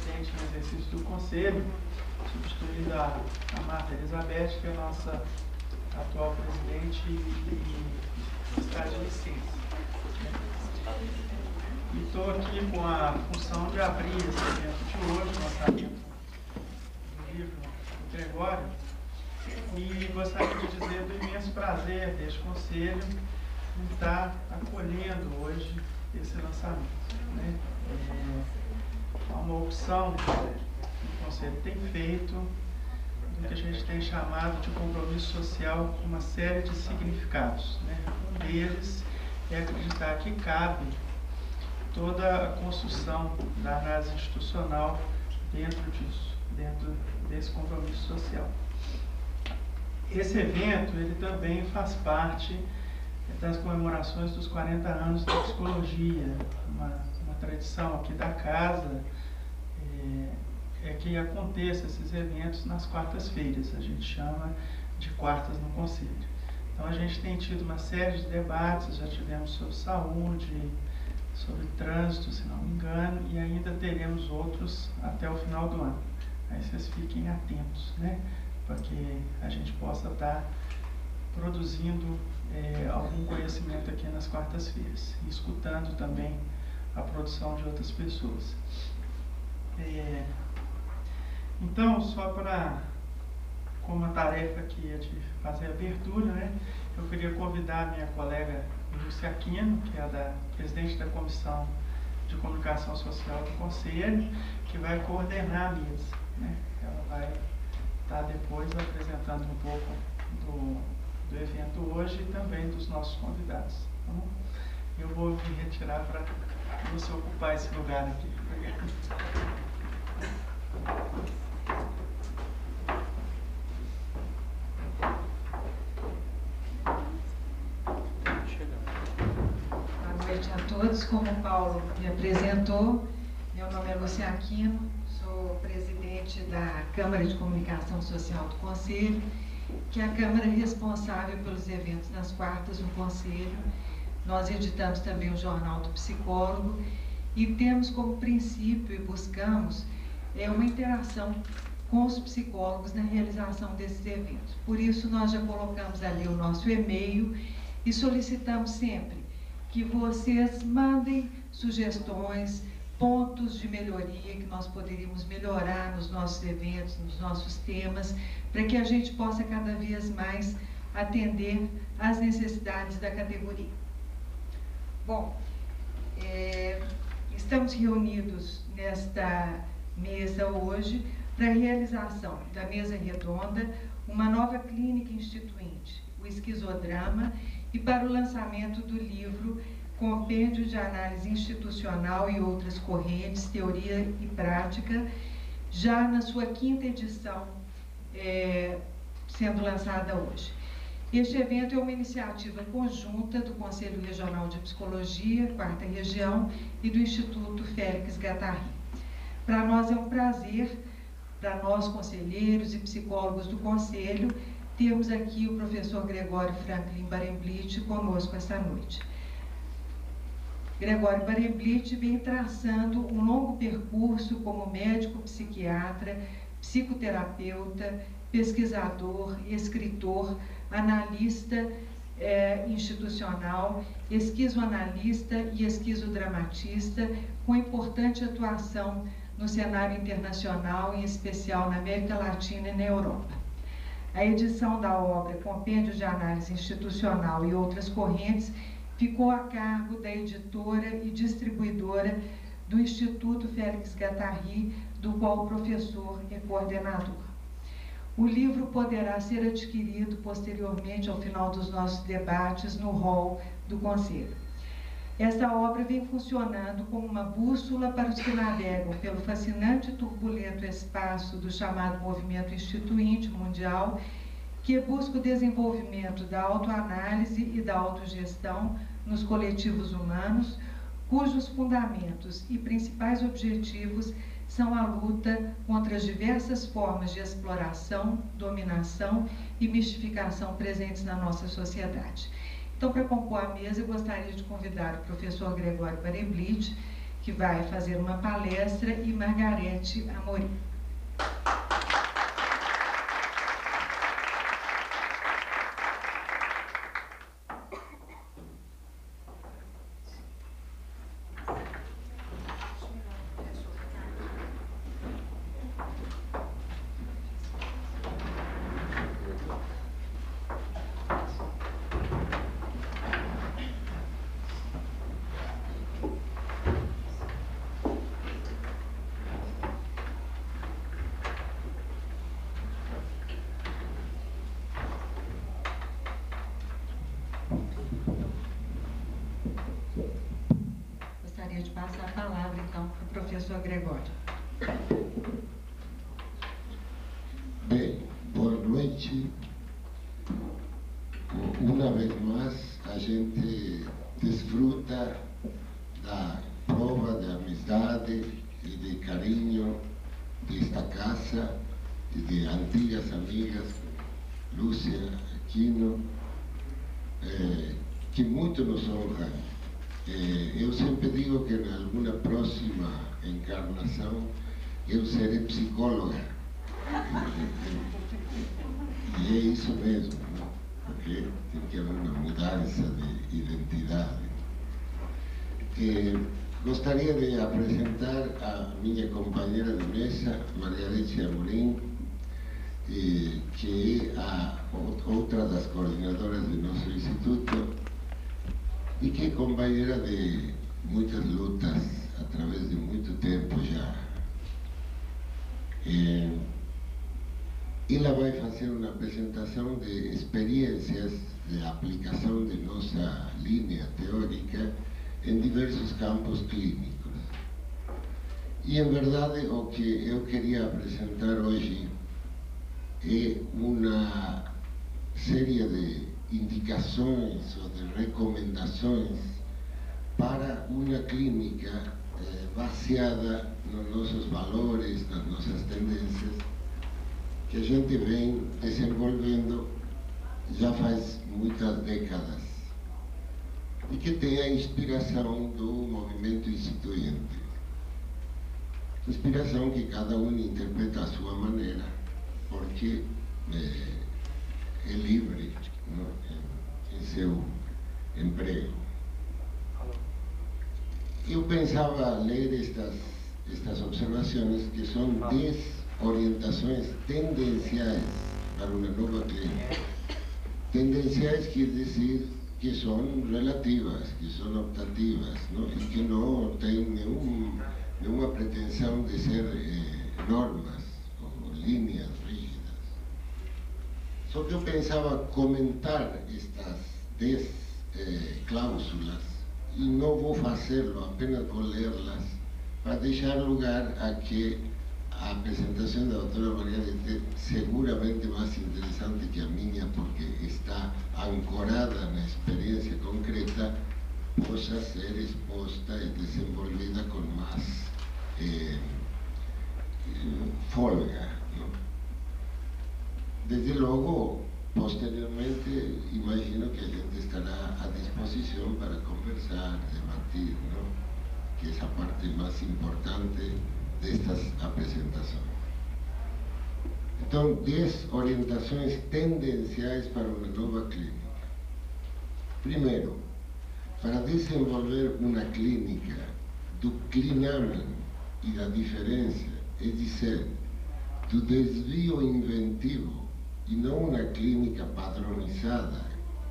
presidente no exercício do Conselho, substituindo a Marta Elizabeth, que é a nossa atual presidente e está de licença. E estou aqui com a função de abrir esse evento de hoje, lançamento do livro do Gregório, e gostaria de dizer do imenso prazer deste Conselho em estar acolhendo hoje esse lançamento, né? É uma opção que o Conselho tem feito, do que a gente tem chamado de compromisso social com uma série de significados, né? Um deles é acreditar que cabe toda a construção da análise institucional dentro disso, dentro desse compromisso social. Esse evento, ele também faz parte das comemorações dos 40 anos da psicologia, uma tradição aqui da casa, é que aconteça esses eventos nas quartas-feiras, a gente chama de quartas no Conselho. Então a gente tem tido uma série de debates, já tivemos sobre saúde, sobre trânsito, se não me engano, e ainda teremos outros até o final do ano. Aí vocês fiquem atentos, né, para que a gente possa estar produzindo algum conhecimento aqui nas quartas-feiras, e escutando também a produção de outras pessoas. Então, só para, como a tarefa aqui é de fazer a abertura, né, eu queria convidar a minha colega Lúcia Aquino, que é da presidente da Comissão de Comunicação Social do Conselho, que vai coordenar a mesa, né? Ela vai estar depois apresentando um pouco do evento hoje e também dos nossos convidados. Então, eu vou me retirar para você ocupar esse lugar aqui. Boa noite a todos. Como o Paulo me apresentou, meu nome é Lúcia Aquino, sou presidente da Câmara de Comunicação Social do Conselho, que é a Câmara responsável pelos eventos nas quartas no Conselho. Nós editamos também o Jornal do Psicólogo e temos como princípio e buscamos uma interação com os psicólogos na realização desses eventos. Por isso, nós já colocamos ali o nosso e-mail e solicitamos sempre que vocês mandem sugestões, pontos de melhoria que nós poderíamos melhorar nos nossos eventos, nos nossos temas, para que a gente possa cada vez mais atender às necessidades da categoria. Bom, estamos reunidos nesta mesa hoje para a realização da mesa redonda, uma nova clínica instituinte, o esquizodrama, e para o lançamento do livro Compêndio de Análise Institucional e Outras Correntes, Teoria e Prática, já na sua 5ª edição, sendo lançada hoje. Este evento é uma iniciativa conjunta do Conselho Regional de Psicologia, 4ª Região, e do Instituto Félix Guattari. Para nós é um prazer, para nós conselheiros e psicólogos do Conselho, temos aqui o professor Gregório Franklin Barenblit conosco esta noite. Gregório Barenblit vem traçando um longo percurso como médico psiquiatra, psicoterapeuta, pesquisador, escritor, analista institucional, esquizoanalista e esquizodramatista, com importante atuação no cenário internacional, em especial na América Latina e na Europa. A edição da obra Compêndio de Análise Institucional e Outras Correntes ficou a cargo da editora e distribuidora do Instituto Félix Guattari, do qual o professor é coordenador. O livro poderá ser adquirido posteriormente ao final dos nossos debates no hall do Conselho. Esta obra vem funcionando como uma bússola para os que navegam pelo fascinante e turbulento espaço do chamado movimento instituinte mundial, que busca o desenvolvimento da autoanálise e da autogestão nos coletivos humanos, cujos fundamentos e principais objetivos são a luta contra as diversas formas de exploração, dominação e mistificação presentes na nossa sociedade. Então, para compor a mesa, eu gostaria de convidar o professor Gregório Barenblit, que vai fazer uma palestra, e Margarete Amorim. Gostaria de passar a palavra, então, para o professor Gregório. Bem, boa noite. Uma vez mais, a gente desfruta da prova de amizade e de carinho desta casa e de antigas amigas, Lúcia, Aquino, que muito nos honram. Eu sempre digo que em alguma próxima encarnação eu serei psicóloga. E é isso mesmo, não? Porque tem que haver uma mudança de identidade. Gostaria de apresentar a minha companheira de mesa, Margarete Amorim, que é outra das coordenadoras do nosso instituto e que é companheira de muitas lutas através de muito tempo já. Ela vai fazer uma apresentação de experiências de aplicação de nossa linha teórica em diversos campos clínicos. E, em verdade, o que eu queria apresentar hoje é uma série de indicações ou de recomendações para uma clínica baseada nos nossos valores, nas nossas tendências, que a gente vem desenvolvendo já faz muitas décadas e que tem a inspiração do movimento instituinte. Inspiração que cada um interpreta à sua maneira, porque é livre, não? Em seu emprego. Eu pensava ler estas observações, que são 10 orientações tendenciais para uma nova clínica. Tendenciais quer dizer que são relativas, que são optativas, não? E que não têm nenhuma pretensão de ser normas ou linhas rígidas. Só que eu pensava comentar estas 10 cláusulas, e não vou fazê-lo, apenas vou lê-las, para deixar lugar a que a apresentação da doutora Margarete, seguramente mais interessante que a minha, porque está ancorada na experiência concreta, possa ser exposta e desenvolvida com mais folga, não? Desde logo, posteriormente, imagino que a gente estará à disposição para conversar, debater, não? Que é essa parte mais importante destas apresentações. Então, 10 orientações tendenciais para uma nova clínica. Primeiro, para desenvolver uma clínica do clinamen e da diferença, é dizer, do desvio inventivo, e não uma clínica padronizada,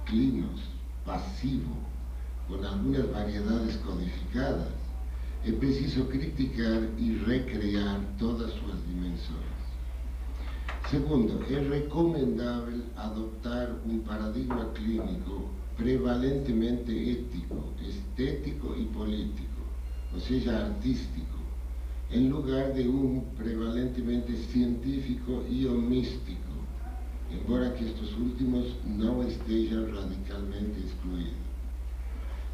clinos, passivo, com algumas variedades codificadas, é preciso criticar e recriar todas suas dimensões. Segundo, é recomendável adotar um paradigma clínico prevalentemente ético, estético e político, ou seja, artístico, em lugar de um prevalentemente científico e místico, embora que estes últimos não estejam radicalmente excluídos.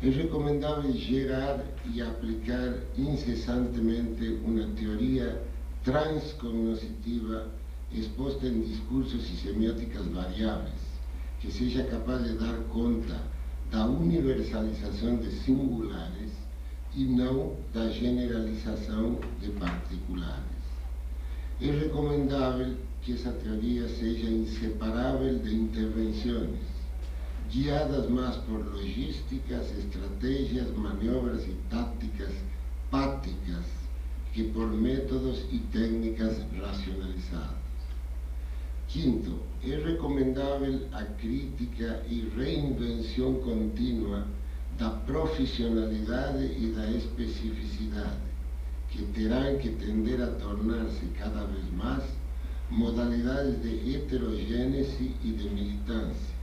É recomendável gerar e aplicar incessantemente uma teoria transcognoscitiva exposta em discursos e semióticas variáveis, que seja capaz de dar conta da universalização de singulares, e não da generalização de particulares. É recomendável que essa teoria seja inseparável de intervenções, guiadas mais por logísticas, estratégias, maniobras e táticas práticas que por métodos e técnicas racionalizadas. Quinto, é recomendável a crítica e reinvenção contínua da profissionalidade e da especificidade, que terão que tender a tornar-se cada vez mais modalidades de heterogênese e de militância,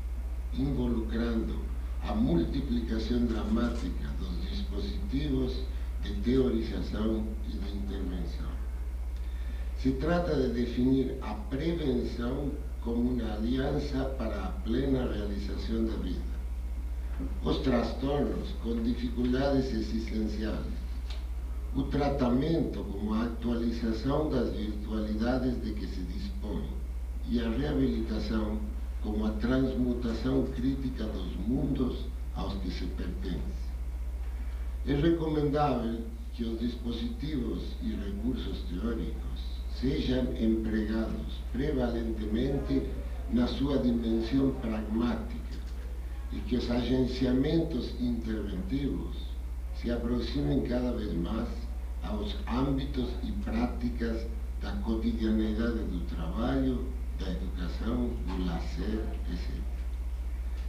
involucrando a multiplicação dramática dos dispositivos de teorização e de intervenção. Se trata de definir a prevenção como uma aliança para a plena realização da vida. Os transtornos com dificuldades existenciais. O tratamento como a atualização das virtualidades de que se dispõe. E a reabilitação como a transmutação crítica dos mundos aos que se pertence. É recomendável que os dispositivos e recursos teóricos sejam empregados prevalentemente na sua dimensão pragmática e que os agenciamentos interventivos se aproximem cada vez mais aos âmbitos e práticas da cotidianeidade do trabalho, da educação, do lazer, etc.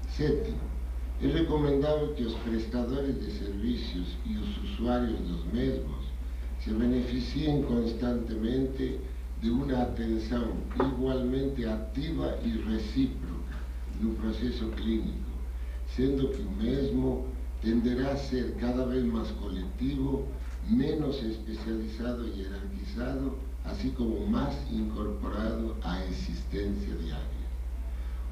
Sétimo, é recomendável que os prestadores de serviços e os usuários dos mesmos se beneficiem constantemente de uma atenção igualmente ativa e recíproca no processo clínico, sendo que o mesmo tenderá a ser cada vez mais coletivo, menos especializado e hierarquizado, assim como mais incorporado à existência diária.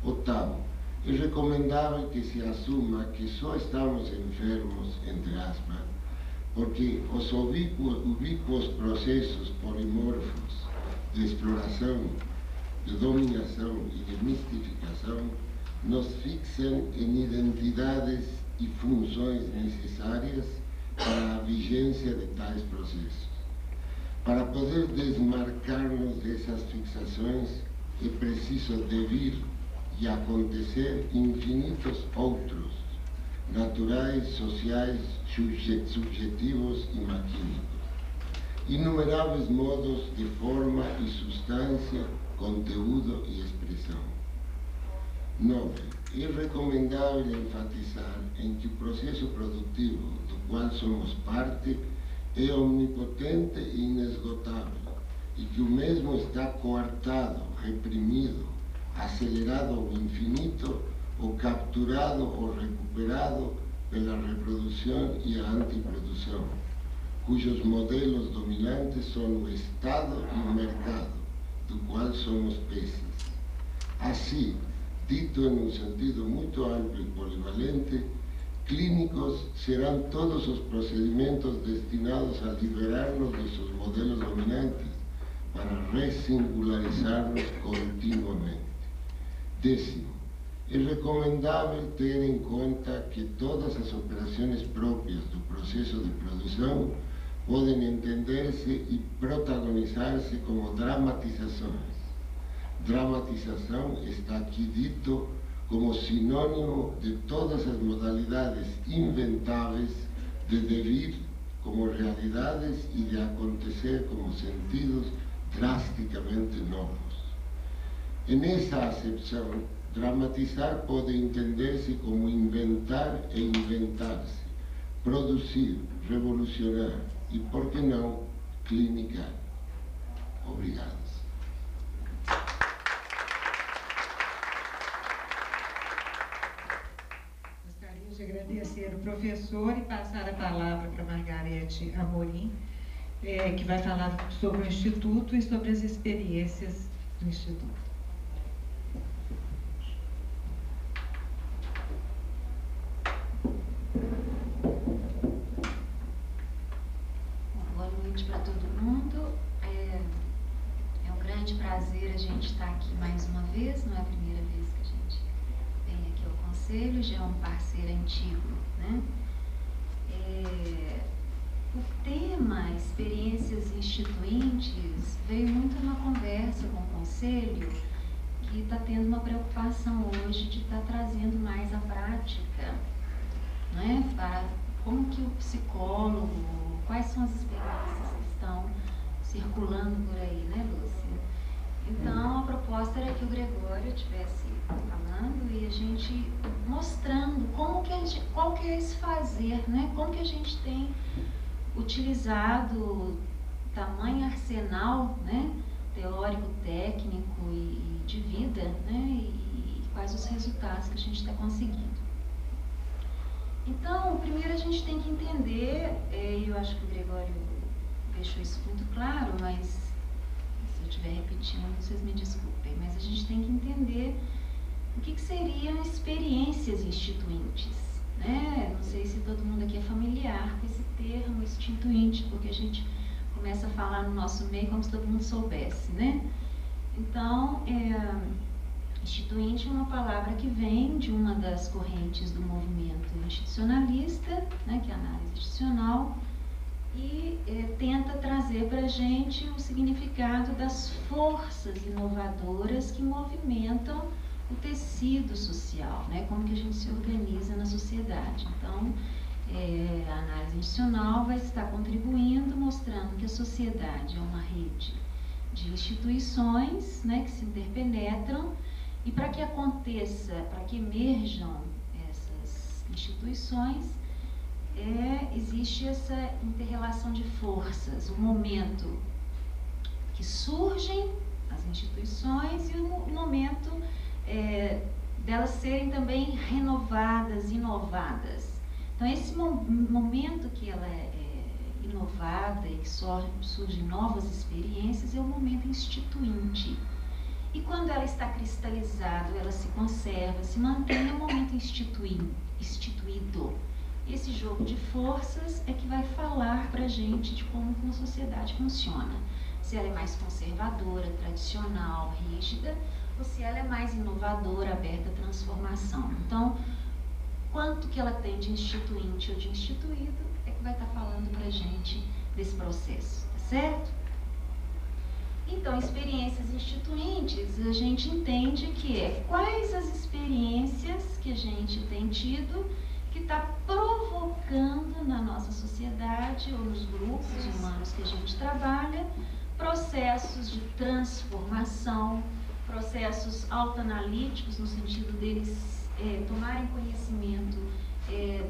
Oitavo, é recomendável que se assuma que só estamos enfermos, entre aspas, porque os ubíquos processos polimorfos de exploração, de dominação e de mistificação nos fixam em identidades e funções necessárias para a vigência de tais processos. Para poder desmarcar-nos dessas fixações, é preciso devir e acontecer infinitos outros, naturais, sociais, subjetivos e maquínicos. Inumeráveis modos de forma e substância, conteúdo e expressão. 9. É recomendável enfatizar em que o processo produtivo do qual somos parte é omnipotente e inesgotável e que o mesmo está coartado, reprimido, acelerado ao infinito ou capturado ou recuperado pela reprodução e a antiprodução, cujos modelos dominantes são o Estado e o mercado, do qual somos peças. Assim, dito em um sentido muito amplo e polivalente, clínicos serão todos os procedimentos destinados a liberar-nos de seus modelos dominantes para ressingularizar-nos continuamente. 10. É recomendável ter em conta que todas as operações próprias do processo de produção podem entender-se e protagonizar-se como dramatizações. Dramatização está aqui dito como sinônimo de todas as modalidades inventáveis de devir como realidades e de acontecer como sentidos drasticamente novos. E nessa acepção, dramatizar pode entender-se como inventar e inventar-se, produzir, revolucionar e, por que não, clinicar. Obrigado. Gostaria de agradecer o professor e passar a palavra para Margarete Amorim, que vai falar sobre o Instituto e sobre as experiências do Instituto. Boa noite para todo mundo. É um grande prazer a gente estar aqui mais uma vez, não é a primeira vez que a gente vem aqui ao Conselho, já é um parceiro antigo, né? O tema experiências instituintes veio muito numa conversa com o Conselho, que está tendo uma preocupação hoje de estar trazendo mais a prática, né, para como que o psicólogo, quais são as experiências que estão circulando por aí, né, Lúcia? Então, a proposta era que o Gregório estivesse falando e a gente mostrando como que qual que é esse fazer, né? Como que a gente tem utilizado tamanho arsenal, né, teórico, técnico e de vida, né, e quais os resultados que a gente está conseguindo. Então, primeiro a gente tem que entender, eu acho que o Gregório deixou isso muito claro, mas se eu estiver repetindo, vocês me desculpem, mas a gente tem que entender o que seriam experiências instituintes, né? Não sei se todo mundo aqui é familiar com esse termo instituinte, porque a gente começa a falar no nosso meio como se todo mundo soubesse, né? Então, instituinte é uma palavra que vem de uma das correntes do movimento institucionalista, né, que é a análise institucional, e tenta trazer para a gente o significado das forças inovadoras que movimentam o tecido social, né, como que a gente se organiza na sociedade. Então, a análise institucional vai estar contribuindo, mostrando que a sociedade é uma rede de instituições, né, que se interpenetram, e para que aconteça, para que emerjam essas instituições, existe essa inter-relação de forças, o momento que surgem as instituições e o momento delas serem também renovadas, inovadas. Então, esse momento que ela é inovada e que surgem novas experiências é o momento instituinte. E quando ela está cristalizada, ela se conserva, se mantém, é o momento instituído. Esse jogo de forças é que vai falar para a gente de como uma sociedade funciona. Se ela é mais conservadora, tradicional, rígida, ou se ela é mais inovadora, aberta à transformação. Então, quanto que ela tem de instituinte ou de instituído é que vai estar falando para a gente desse processo, tá certo? Então, experiências instituintes, a gente entende que quais as experiências que a gente tem tido que está provocando na nossa sociedade ou nos grupos humanos que a gente trabalha, processos de transformação, processos autoanalíticos, no sentido deles tomarem conhecimento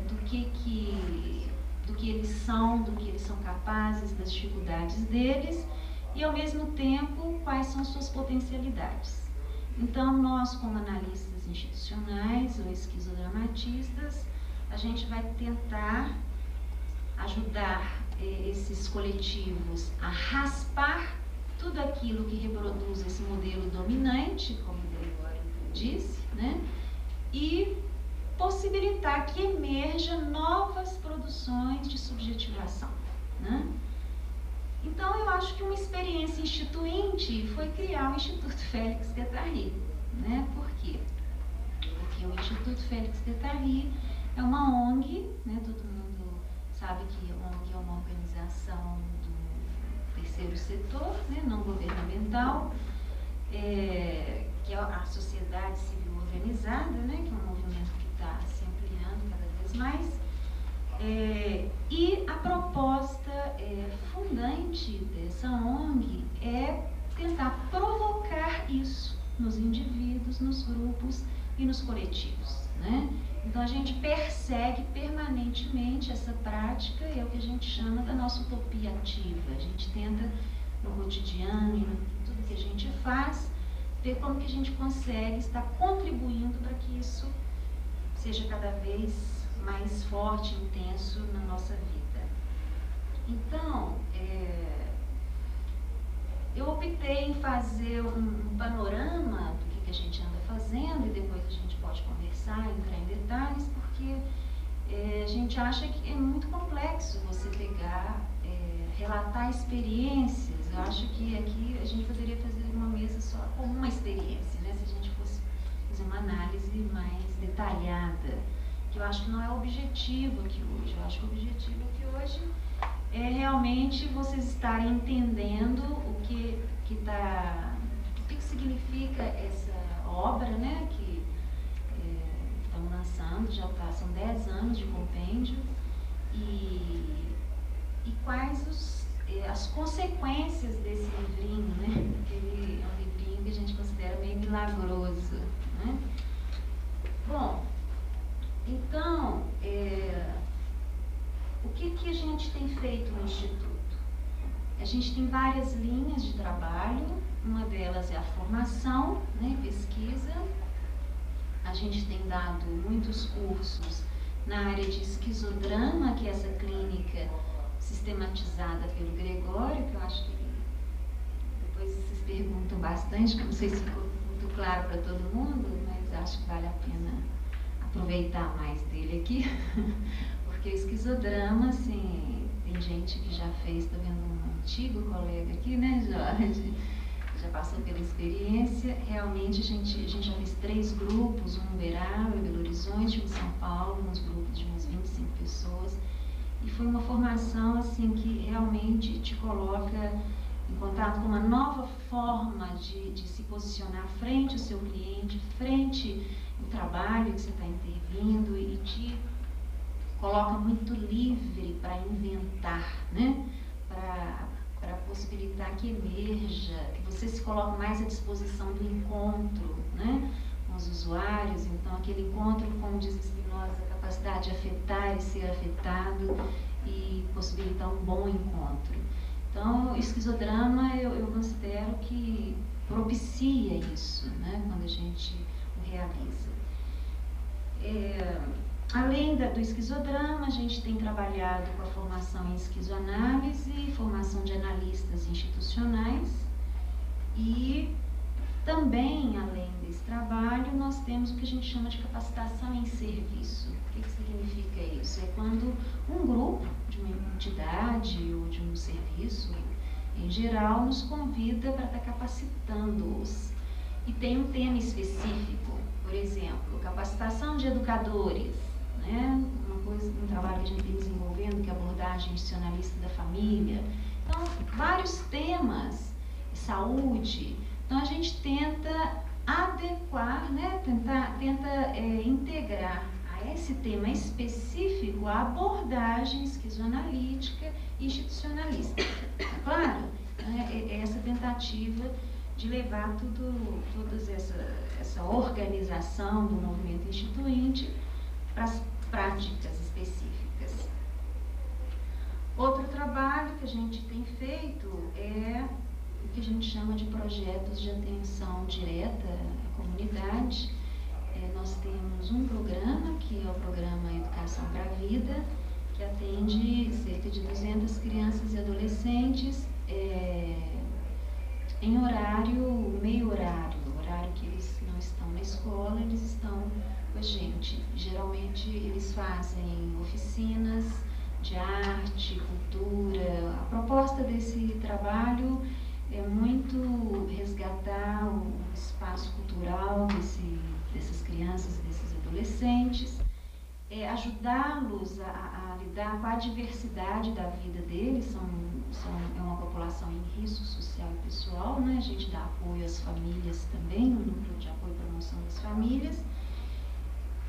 do que eles são capazes, das dificuldades deles, e ao mesmo tempo quais são suas potencialidades. Então, nós como analistas institucionais ou esquizodramatistas, a gente vai tentar ajudar esses coletivos a raspar tudo aquilo que reproduz esse modelo dominante, como o Gregório disse, né? E possibilitar que emerjam novas produções de subjetivação, né? Então, eu acho que uma experiência instituinte foi criar o Instituto Félix Guattari, né? Por quê? Porque o Instituto Félix Guattari é uma ONG, né? Todo mundo sabe que a ONG é uma organização do terceiro setor, né? Não governamental, que é a sociedade civil organizada, né? Que é um movimento que está se ampliando cada vez mais. E a proposta fundante dessa ONG é tentar provocar isso nos indivíduos, nos grupos e nos coletivos, né? Então, a gente persegue permanentemente essa prática, é o que a gente chama da nossa utopia ativa. A gente tenta, no cotidiano e em tudo que a gente faz, ver como que a gente consegue estar contribuindo para que isso seja cada vez mais forte, intenso na nossa vida. Então, eu optei em fazer um panorama do que a gente anda fazendo e depois a gente pode conversar, entrar em detalhes, porque a gente acha que é muito complexo você pegar, relatar experiências. Eu acho que aqui a gente poderia fazer uma mesa só com uma experiência, né? Se a gente fosse fazer uma análise mais detalhada, que eu acho que não é o objetivo aqui hoje. Eu acho que o objetivo aqui hoje é realmente vocês estarem entendendo o que significa essa obra, né, que estamos lançando, são 10 anos de compêndio, e quais as consequências desse livrinho, né, é um livrinho que a gente considera meio milagroso, né? Bom, então, o que a gente tem feito no Instituto? A gente tem várias linhas de trabalho, uma delas é a formação, né, pesquisa. A gente tem dado muitos cursos na área de esquizodrama, que é essa clínica sistematizada pelo Gregório, que eu acho que depois vocês perguntam bastante, que não sei se ficou muito claro para todo mundo, mas acho que vale a pena aproveitar mais dele aqui, porque o esquizodrama, assim, tem gente que já fez, tá vendo um antigo colega aqui, né, Jorge? Já passou pela experiência. Realmente a gente já fez 3 grupos, um em Uberaba, em Belo Horizonte, um em São Paulo, uns grupos de umas 25 pessoas. E foi uma formação assim que realmente te coloca em contato com uma nova forma de se posicionar frente ao seu cliente, frente ao trabalho que você está intervindo, e te coloca muito livre para inventar, né? Para possibilitar que emerja, que você se coloque mais à disposição do encontro, né, com os usuários. Então, aquele encontro, como diz Spinoza, a capacidade de afetar e ser afetado e possibilitar um bom encontro. Então, o esquizodrama eu considero que propicia isso, né, quando a gente o realiza. Além do esquizodrama, a gente tem trabalhado com a formação em esquizoanálise, formação de analistas institucionais, e também, além desse trabalho, nós temos o que a gente chama de capacitação em serviço. O que significa isso? É quando um grupo de uma entidade ou de um serviço, em geral, nos convida para estar capacitando-os. E tem um tema específico, por exemplo, capacitação de educadores, né? Um trabalho que a gente vem desenvolvendo, que é a abordagem institucionalista da família. Então, vários temas, saúde. Então, a gente tenta adequar, né? tenta integrar a esse tema específico a abordagem esquizoanalítica e institucionalista. Claro, essa tentativa de levar toda essa organização do movimento instituinte para as práticas específicas. Outro trabalho que a gente tem feito é o que a gente chama de projetos de atenção direta à comunidade. Nós temos um programa, que é o programa Educação para a Vida, que atende cerca de 200 crianças e adolescentes em meio horário que eles não estão na escola, eles estão com a gente. Geralmente eles fazem oficinas de arte, cultura. A proposta desse trabalho é muito resgatar o espaço cultural dessas crianças, desses adolescentes, ajudá-los a lidar com a diversidade da vida deles. É uma população em risco social e pessoal, né? A gente dá apoio às famílias também, no núcleo de apoio e promoção das famílias.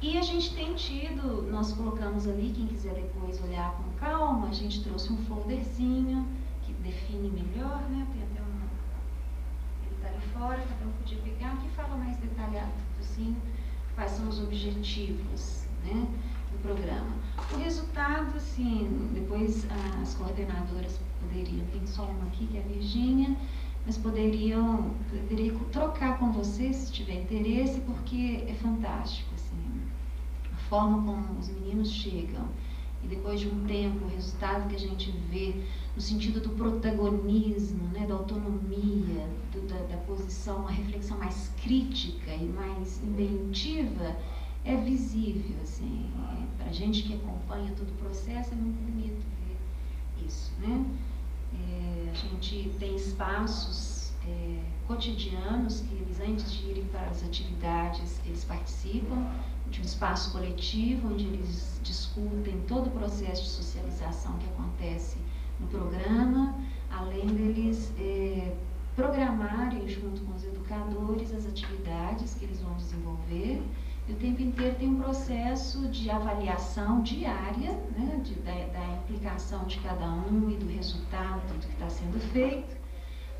E a gente tem tido, nós colocamos ali, quem quiser depois olhar com calma, a gente trouxe um folderzinho que define melhor, né? Tem até ele está ali fora, cada um podia pegar, que fala mais detalhado, assim, quais são os objetivos, né, do programa. O resultado, assim, depois as coordenadoras poderiam, tem só uma aqui, que é a Virgínia, mas poderia trocar com vocês, se tiver interesse, porque é fantástico, assim, a forma como os meninos chegam, e depois de um tempo, o resultado que a gente vê no sentido do protagonismo, né, da autonomia, da posição, uma reflexão mais crítica e mais inventiva, é visível, assim, para a gente que acompanha todo o processo, é muito bonito ver isso, né? A gente tem espaços cotidianos que eles, antes de irem para as atividades, eles participam de um espaço coletivo, onde eles discutem todo o processo de socialização que acontece no programa, além deles programarem junto com os educadores as atividades que eles vão desenvolver. E o tempo inteiro tem um processo de avaliação diária, né, da implicação de cada um e do resultado do que está sendo feito,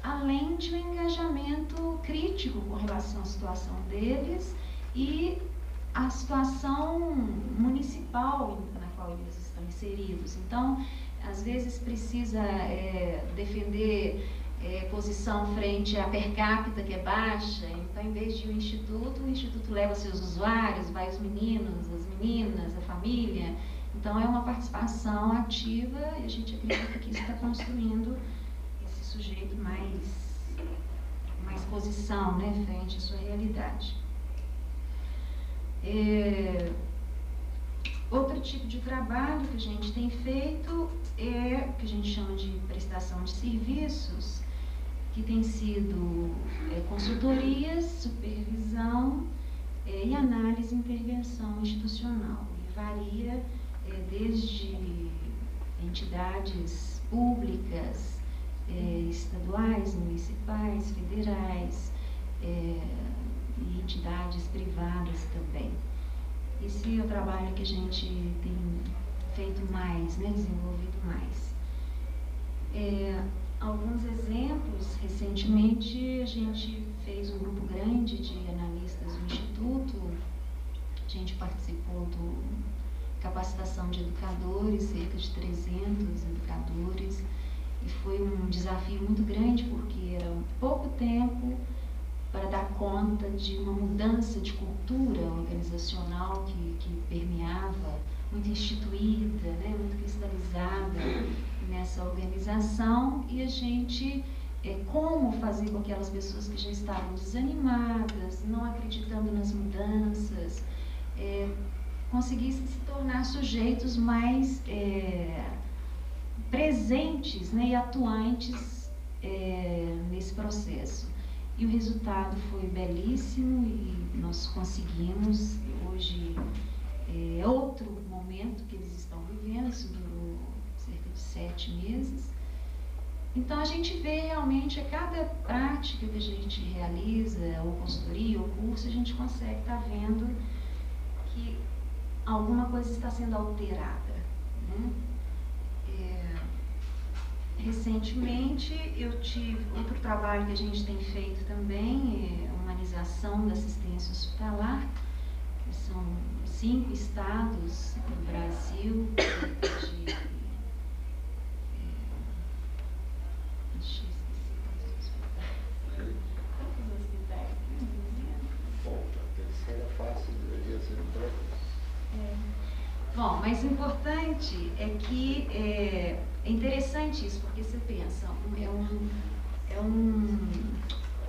além de um engajamento crítico com relação à situação deles e à situação municipal na qual eles estão inseridos. Então, às vezes precisa defender posição frente à per capita que é baixa, então em vez de o instituto leva seus usuários, vai os meninos, as meninas, a família. Então é uma participação ativa e a gente acredita que isso está construindo esse sujeito mais posição, né, frente à sua realidade. Outro tipo de trabalho que a gente tem feito é o que a gente chama de prestação de serviços, que tem sido consultorias, supervisão e análise e intervenção institucional. E varia desde entidades públicas, estaduais, municipais, federais e entidades privadas também. Esse é o trabalho que a gente tem feito mais, né, desenvolvido mais. Alguns exemplos, recentemente a gente fez um grupo grande de analistas do Instituto, a gente participou do capacitação de educadores, cerca de 300 educadores, e foi um desafio muito grande porque era pouco tempo para dar conta de uma mudança de cultura organizacional que permeava, muito instituída, né, muito cristalizada nessa organização, e a gente, como fazer com aquelas pessoas que já estavam desanimadas, não acreditando nas mudanças, conseguissem se tornar sujeitos mais presentes, né, e atuantes nesse processo. E o resultado foi belíssimo e nós conseguimos. Hoje é outro momento que eles estão vivendo, isso durou cerca de 7 meses. Então a gente vê realmente a cada prática que a gente realiza, ou consultoria, ou curso, a gente consegue estar vendo que alguma coisa está sendo alterada, né? Recentemente eu tive outro trabalho que a gente tem feito também, a humanização da assistência hospitalar. São 5 estados do Brasil, quantos hospitais? Bom, a terceira fase deveria ser própria. Bom, mas o importante é que é interessante isso, porque você pensa, é um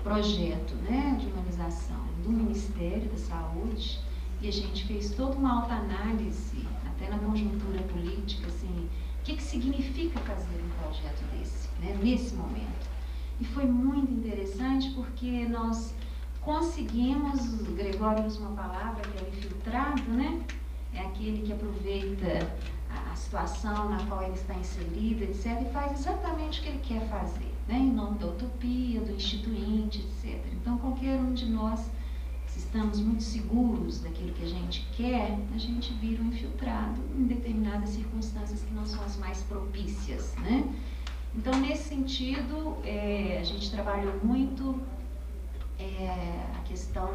projeto, né, de humanização do Ministério da Saúde, e a gente fez toda uma autoanálise, até na conjuntura política, assim, o que significa fazer um projeto desse, né, nesse momento. E foi muito interessante porque nós conseguimos, o Gregório usa uma palavra que é o infiltrado, né? É aquele que aproveita a situação na qual ele está inserido, etc., e faz exatamente o que ele quer fazer, né? Em nome da utopia, do instituinte, etc. Então, qualquer um de nós, se estamos muito seguros daquilo que a gente quer, a gente vira um infiltrado em determinadas circunstâncias que não são as mais propícias, né? Então, nesse sentido, a gente trabalhou muito a questão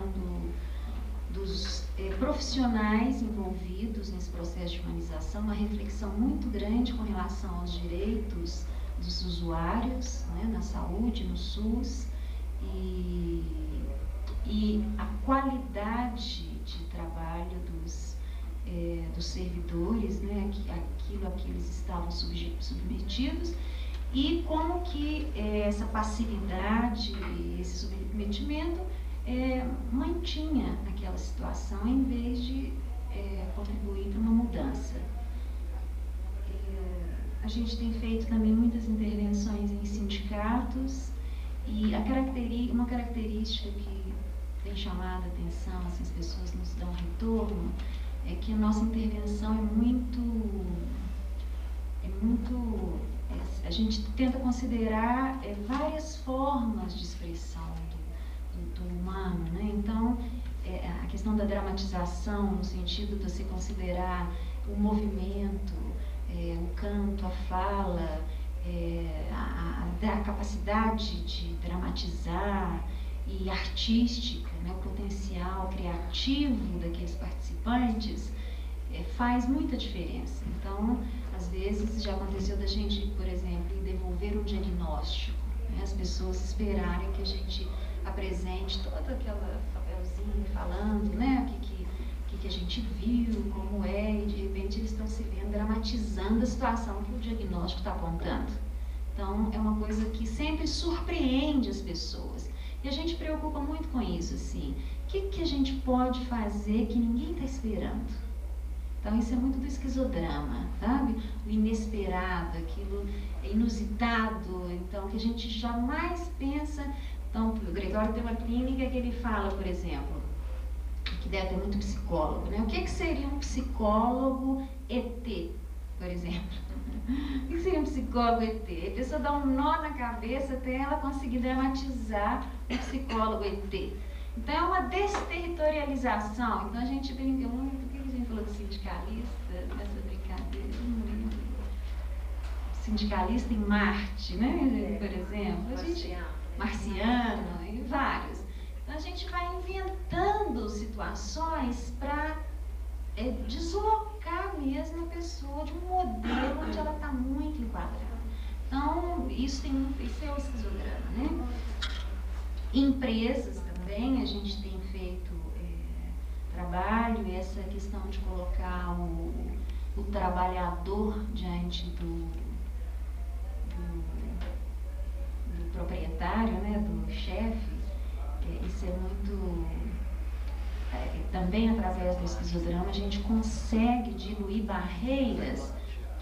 dos profissionais envolvidos nesse processo de humanização, uma reflexão muito grande com relação aos direitos dos usuários, né, na saúde, no SUS, e a qualidade de trabalho dos servidores, né, aquilo a que eles estavam submetidos, e como que essa passividade, esse submetimento mantinha aquela situação em vez de contribuir para uma mudança. A gente tem feito também muitas intervenções em sindicatos, e uma característica que tem chamado a atenção, assim, as pessoas nos dão retorno, é que a nossa intervenção é muito a gente tenta considerar várias formas de expressão do humano, né? Então, a questão da dramatização, no sentido de você considerar o movimento, o canto, a fala, a capacidade de dramatizar e artística, né? O potencial criativo daqueles participantes, faz muita diferença. Então, às vezes já aconteceu da gente, por exemplo, devolver um diagnóstico, né? As pessoas esperarem que a gente apresente todo aquele papelzinho falando, né? O que a gente viu, como é, e de repente eles estão se vendo dramatizando a situação que o diagnóstico está apontando. Então, é uma coisa que sempre surpreende as pessoas. E a gente preocupa muito com isso, assim. O que a gente pode fazer que ninguém está esperando? Então, isso é muito do esquizodrama, sabe? O inesperado, aquilo inusitado, então, que a gente jamais pensa. Então, o Gregório tem uma clínica que ele fala, por exemplo, que deve ter muito psicólogo, né? O que seria um psicólogo ET, por exemplo? O que seria um psicólogo ET? A pessoa dá um nó na cabeça até ela conseguir dramatizar um psicólogo ET. Então, é uma desterritorialização. Então, a gente brinca muito. O que a gente falou do sindicalista, nessa brincadeira? Eu não lembro. Sindicalista em Marte, né? Por exemplo. A gente, marciano e vários. Então, a gente vai inventando situações para deslocar mesmo a pessoa de um modelo onde ela está muito enquadrada. Então, isso é o esquizodrama, né? Empresas também, a gente tem feito trabalho, essa questão de colocar o trabalhador diante do proprietário, né, do chefe. Isso é muito... também através do esquizodrama a gente consegue diluir barreiras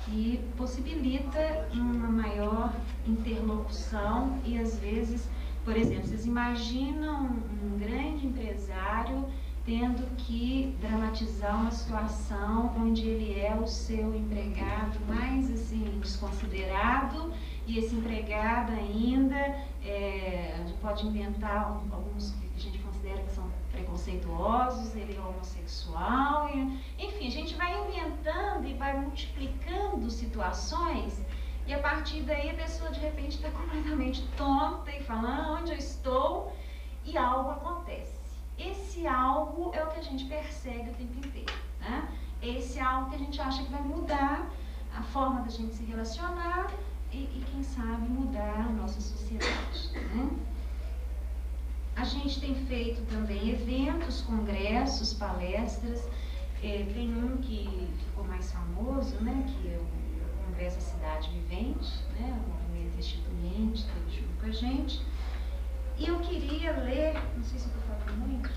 que possibilita uma maior interlocução e às vezes, por exemplo, vocês imaginam um grande empresário tendo que dramatizar uma situação onde ele é o seu empregado mais assim desconsiderado e esse empregado ainda a gente pode inventar alguns que a gente considera que são preconceituosos, ele é homossexual, enfim, a gente vai inventando e vai multiplicando situações e a partir daí a pessoa de repente está completamente tonta e fala onde eu estou e algo acontece. Esse algo é o que a gente persegue o tempo inteiro, né? Esse algo que a gente acha que vai mudar a forma da gente se relacionar e quem sabe mudar a nossa sociedade, né? A gente tem feito também eventos, congressos, palestras. Tem um que ficou mais famoso, né, que é o Congresso Cidade Vivente, né, o movimento instituinte, esteve junto com a gente. E eu queria ler, não sei se eu estou falando muito,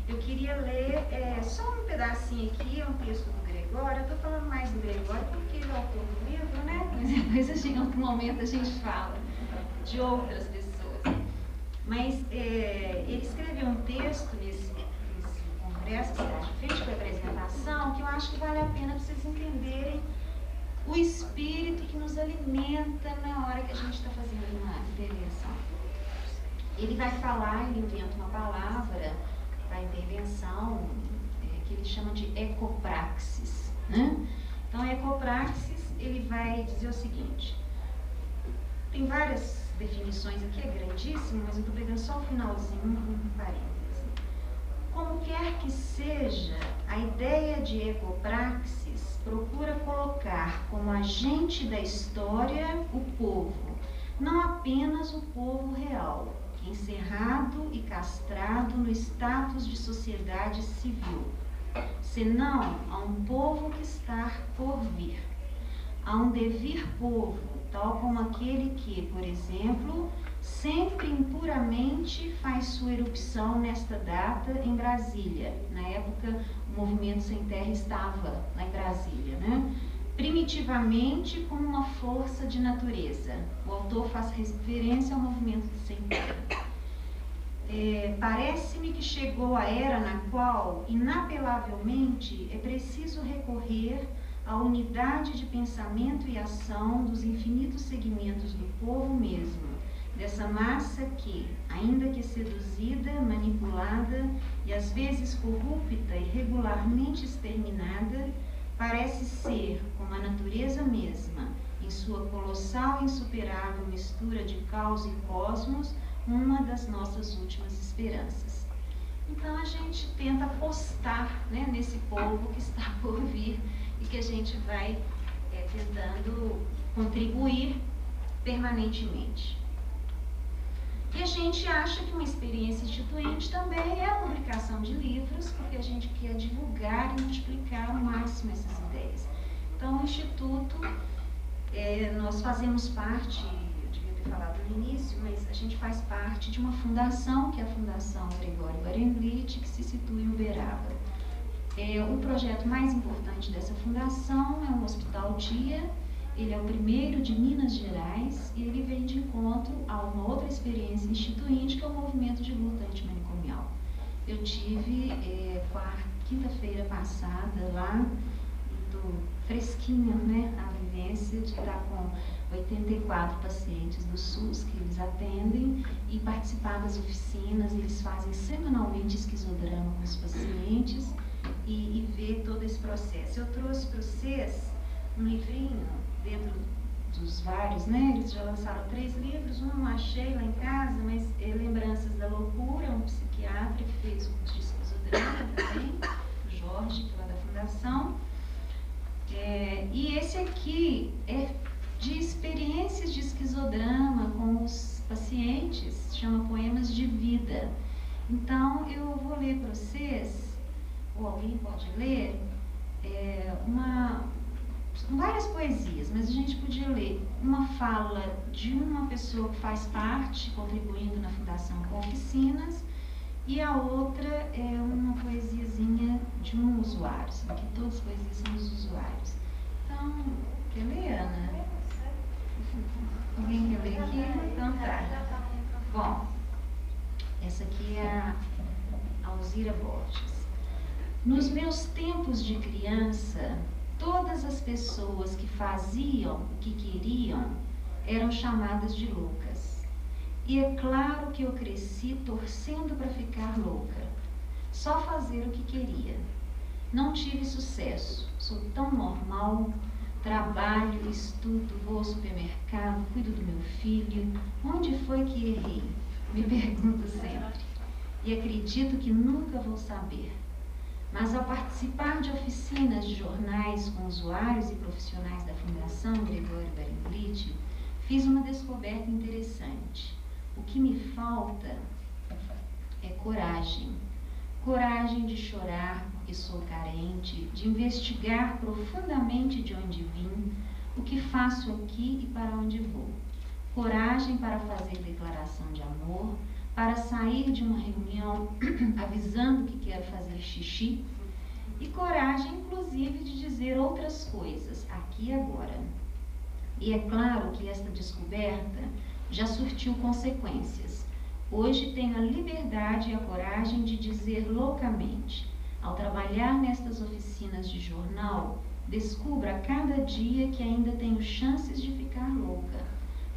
eu queria ler só um pedacinho aqui, é um texto do Gregório. Eu estou falando mais do Gregório porque ele é o autor do livro, né, mas depois em outro momento a gente fala de outras pessoas. Mas ele escreveu um texto nesse congresso Cidade Vivente, foi a apresentação, que eu acho que vale a pena para vocês entenderem o espírito que nos alimenta na hora que a gente está fazendo uma intervenção. Ele vai falar, ele inventa uma palavra para a intervenção que ele chama de ecopraxis, né? Então, a ecopraxis, ele vai dizer o seguinte, tem várias definições aqui, é grandíssimo, mas eu estou pegando só o finalzinho, um parêntese. Como quer que seja, a ideia de ecopraxis procura colocar como agente da história o povo, não apenas o povo real, encerrado e castrado no status de sociedade civil, senão a um povo que está por vir, a um devir povo, tal como aquele que, por exemplo, sempre impuramente faz sua erupção nesta data em Brasília. Na época, o Movimento Sem Terra estava lá em Brasília, né? Primitivamente como uma força de natureza. O autor faz referência ao Movimento Sem Terra. Parece-me que chegou a era na qual, inapelavelmente, é preciso recorrer a unidade de pensamento e ação dos infinitos segmentos do povo mesmo, dessa massa que, ainda que seduzida, manipulada e às vezes corrupta e regularmente exterminada, parece ser, como a natureza mesma, em sua colossal e insuperável mistura de caos e cosmos, uma das nossas últimas esperanças. Então a gente tenta apostar, né, nesse povo que está por vir e que a gente vai tentando contribuir permanentemente. E a gente acha que uma experiência instituinte também é a publicação de livros, porque a gente quer divulgar e multiplicar ao máximo essas ideias. Então, o Instituto, nós fazemos parte, eu devia ter falado no início, mas a gente faz parte de uma fundação, que é a Fundação Gregório Barenglitch, que se situa em Uberaba. O projeto mais importante dessa fundação é um hospital-dia. Ele é o primeiro de Minas Gerais e ele vem de encontro a uma outra experiência instituinte, que é o movimento de luta antimanicomial. Eu tive, quinta-feira passada, lá, fresquinho, né, a vivência de estar com 84 pacientes do SUS que eles atendem e participar das oficinas. Eles fazem semanalmente esquizodrama com os pacientes e ver todo esse processo. Eu trouxe para vocês um livrinho, dentro dos vários, né? Eles já lançaram 3 livros, um não achei lá em casa, mas Lembranças da Loucura, um psiquiatra que fez o curso de esquizodrama também, o Jorge, que é lá da Fundação. E esse aqui é de experiências de esquizodrama com os pacientes, chama Poemas de Vida. Então, eu vou ler para vocês, ou alguém pode ler, várias poesias, mas a gente podia ler uma fala de uma pessoa que faz parte, contribuindo na Fundação com oficinas, e a outra é uma poesiazinha de um usuário. Aqui todas as poesias são dos usuários. Então, quer ler, Ana? Alguém quer ler aqui? Então tá. Bom, essa aqui é a Alzira Borges. Nos meus tempos de criança, todas as pessoas que faziam o que queriam eram chamadas de loucas. E é claro que eu cresci torcendo para ficar louca, só fazer o que queria. Não tive sucesso, sou tão normal, trabalho, estudo, vou ao supermercado, cuido do meu filho. Onde foi que errei? Me pergunto sempre. E acredito que nunca vou saber. Mas ao participar de oficinas de jornais com usuários e profissionais da Fundação Gregório Barenglitch, fiz uma descoberta interessante. O que me falta é coragem. Coragem de chorar porque sou carente, de investigar profundamente de onde vim, o que faço aqui e para onde vou. Coragem para fazer declaração de amor, para sair de uma reunião avisando que quero fazer xixi, e coragem, inclusive, de dizer outras coisas, aqui e agora. E é claro que esta descoberta já surtiu consequências. Hoje tenho a liberdade e a coragem de dizer loucamente. Ao trabalhar nestas oficinas de jornal, descubro a cada dia que ainda tenho chances de ficar louca,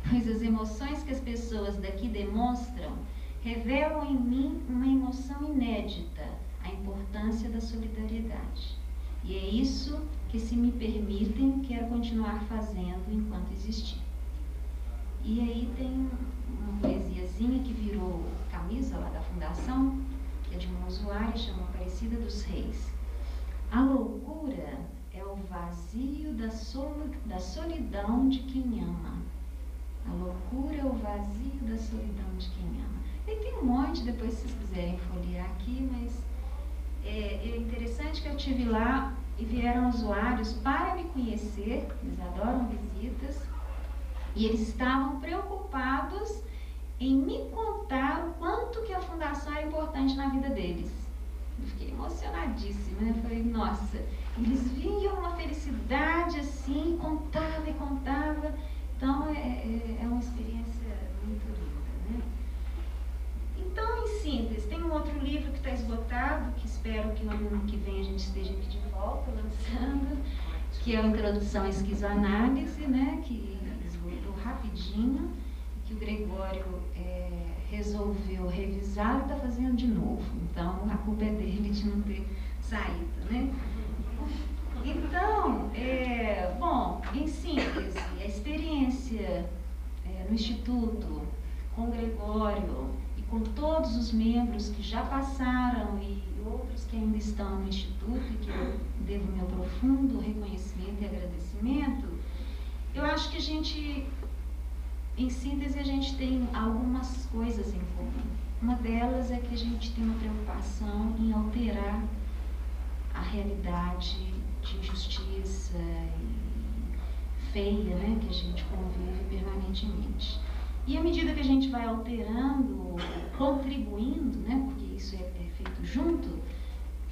pois as emoções que as pessoas daqui demonstram revelam em mim uma emoção inédita, a importância da solidariedade. E é isso que, se me permitem, quero continuar fazendo enquanto existir. E aí tem uma poesiazinha que virou camisa lá da Fundação, que é de uma usuária, chama Aparecida dos Reis. A loucura é o vazio da solidão de quem ama. A loucura é o vazio da solidão de quem ama. E tem um monte, depois se vocês quiserem folhear aqui, mas é interessante que eu estive lá e vieram usuários para me conhecer, eles adoram visitas, e eles estavam preocupados em me contar o quanto que a Fundação era importante na vida deles. Eu fiquei emocionadíssima, né? Eu falei, nossa, eles viam uma felicidade assim, contava e contava. Então, é uma experiência muito linda, né? Então, em síntese, tem um outro livro que está esgotado, que espero que no ano que vem a gente esteja aqui de volta, lançando, que é a introdução à esquizoanálise, né, que esgotou rapidinho, que o Gregório resolveu revisar e está fazendo de novo. Então, a culpa é dele de não ter saído, né? Então, bom, em síntese, a experiência no Instituto, com o Gregório e com todos os membros que já passaram e outros que ainda estão no Instituto e que eu devo meu profundo reconhecimento e agradecimento, eu acho que a gente, em síntese, a gente tem algumas coisas em comum. Uma delas é que a gente tem uma preocupação em alterar a realidade de injustiça e feia, né, que a gente convive permanentemente. E à medida que a gente vai alterando, contribuindo, né, porque isso é feito junto,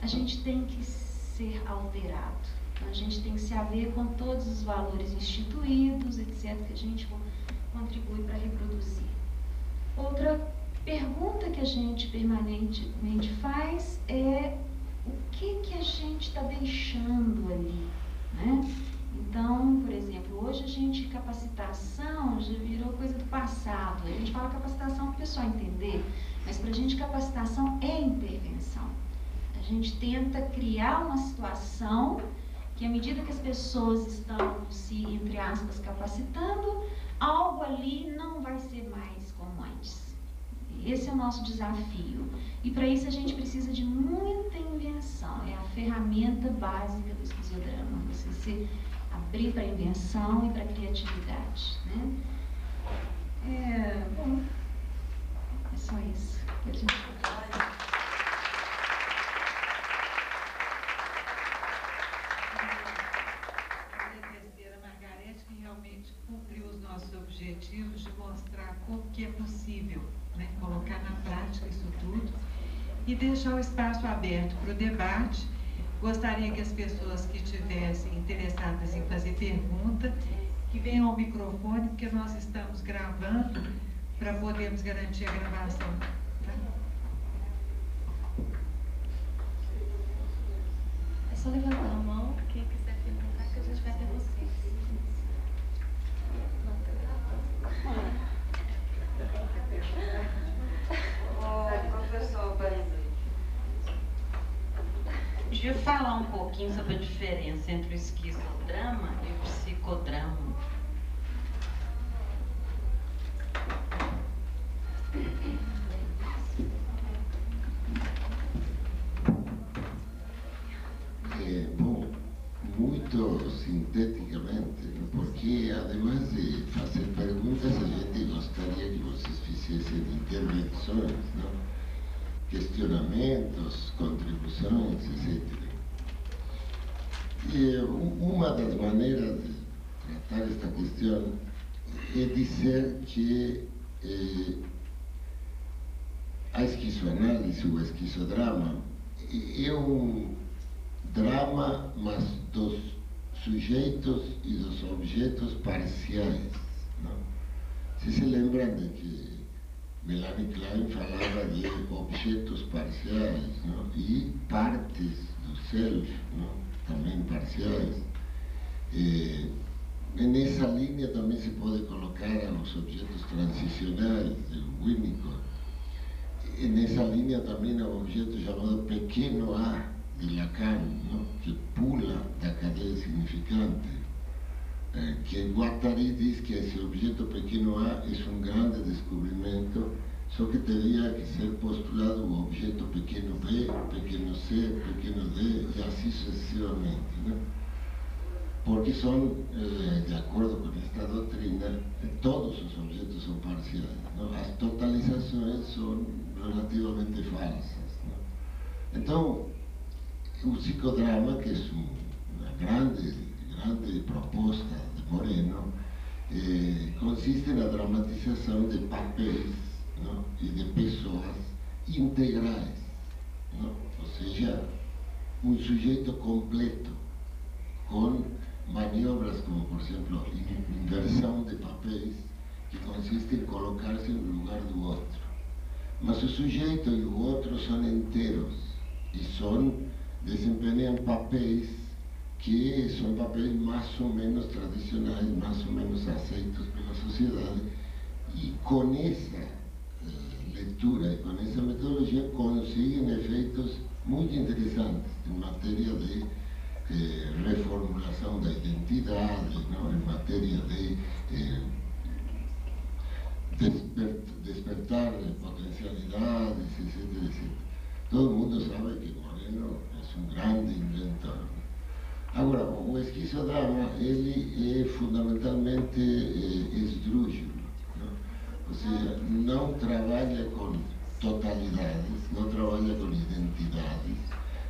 a gente tem que ser alterado. Então, a gente tem que se haver com todos os valores instituídos, etc., que a gente contribui para reproduzir. Outra pergunta que a gente permanentemente faz é o que a gente está deixando ali, né? Então, por exemplo, hoje a gente, capacitação já virou coisa do passado. A gente fala capacitação para o pessoal entender, mas para a gente capacitação é intervenção. A gente tenta criar uma situação que, à medida que as pessoas estão se, entre aspas, capacitando, algo ali não vai ser mais como antes. Esse é o nosso desafio. E para isso a gente precisa de muita invenção. É a ferramenta básica do esquizodrama. Você se abrir para a invenção e para a criatividade, né? Bom, é só isso que a gente faz. Agradecer a Margarete, que realmente cumpriu os nossos objetivos de mostrar como que é possível, né, colocar na prática isso tudo e deixar o espaço aberto para o debate. Gostaria que as pessoas que estivessem interessadas em fazer pergunta, que venham ao microfone, porque nós estamos gravando para podermos garantir a gravação. Tá? É só levantar a mão, quem quiser perguntar, que a gente vai ver vocês. Professor Barizzi, deixa eu falar um pouquinho sobre a diferença entre o esquizodrama e o psicodrama. Bom, muito sinteticamente, porque además de fazer perguntas, a gente gostaria que vocês fizessem intervenções, não? Questionamentos, contribuições, etc. E uma das maneiras de tratar esta questão é dizer que a esquizoanálise ou esquizodrama é um drama, mas dos sujeitos e dos objetos parciais. Não? Vocês se lembram de que Melanie Klein falava de objetos parciais, não? E partes do self, não? Também parciais. Nessa linha também se pode colocar os objetos transicionais, o Winnicott. E nessa linha também há um objeto chamado pequeno A, de Lacan, não? Que pula da cadeia significante. Que Guattari diz que esse objeto pequeno A é um grande descobrimento, só que teria que ser postulado o objeto pequeno B, pequeno C, pequeno D, e assim sucessivamente. Não? Porque são, de acordo com esta doutrina, todos os objetos são parciais. Não? As totalizações são relativamente falsas. Não? Então, o psicodrama, que é uma grande proposta de Moreno, consiste na dramatização de papéis, não? E de pessoas integrais, não? Ou seja, um sujeito completo, com maniobras como, por exemplo, inversão de papéis, que consiste em colocar-se no lugar do outro. Mas o sujeito e o outro são inteiros e desempenham papéis que são papéis mais ou menos tradicionais, mais ou menos aceitos pela sociedade, e com essa leitura e com essa metodologia conseguem efeitos muito interessantes em matéria de reformulação da identidade, não? Em matéria de despertar potencialidades, etc, etc. Todo mundo sabe que Moreno é um grande inventor. Agora, o esquizodrama, ele é fundamentalmente esdrúxulo, não? Ou seja, não trabalha com totalidades, não trabalha com identidades,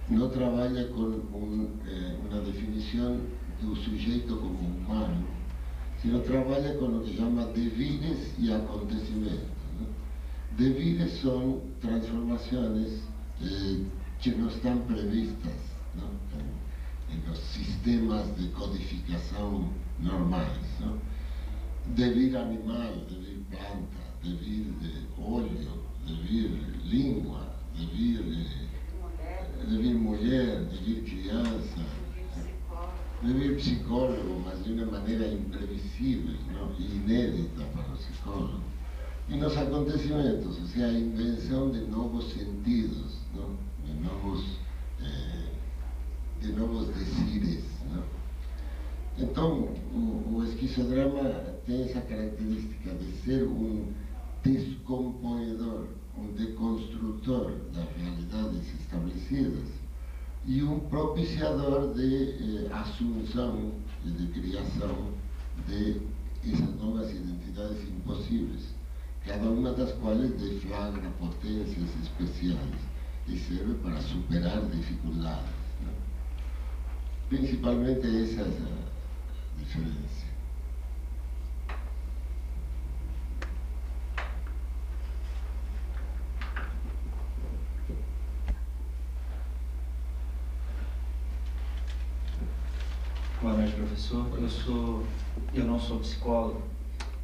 não trabalha com uma definição do sujeito como humano, sino trabalha com o que chama devires e acontecimentos, não? Devires são transformações que não estão previstas, não? Em os sistemas de codificação normais, não? Devir animal, devir planta, devir óleo, devir língua, devir mulher, devir criança, devir psicólogo, mas de uma maneira imprevisível, não? E inédita para o psicólogo. E nos acontecimentos, ou seja, a invenção de novos sentidos, não? De novos desires, não? Então, o esquizodrama tem essa característica de ser um descomponedor, um deconstrutor das realidades estabelecidas e um propiciador de assunção e de criação de essas novas identidades impossíveis, cada uma das quais deflagra potências especiais e serve para superar dificuldades, não? Principalmente essa é a diferença. Boa noite, professor. Eu não sou psicólogo,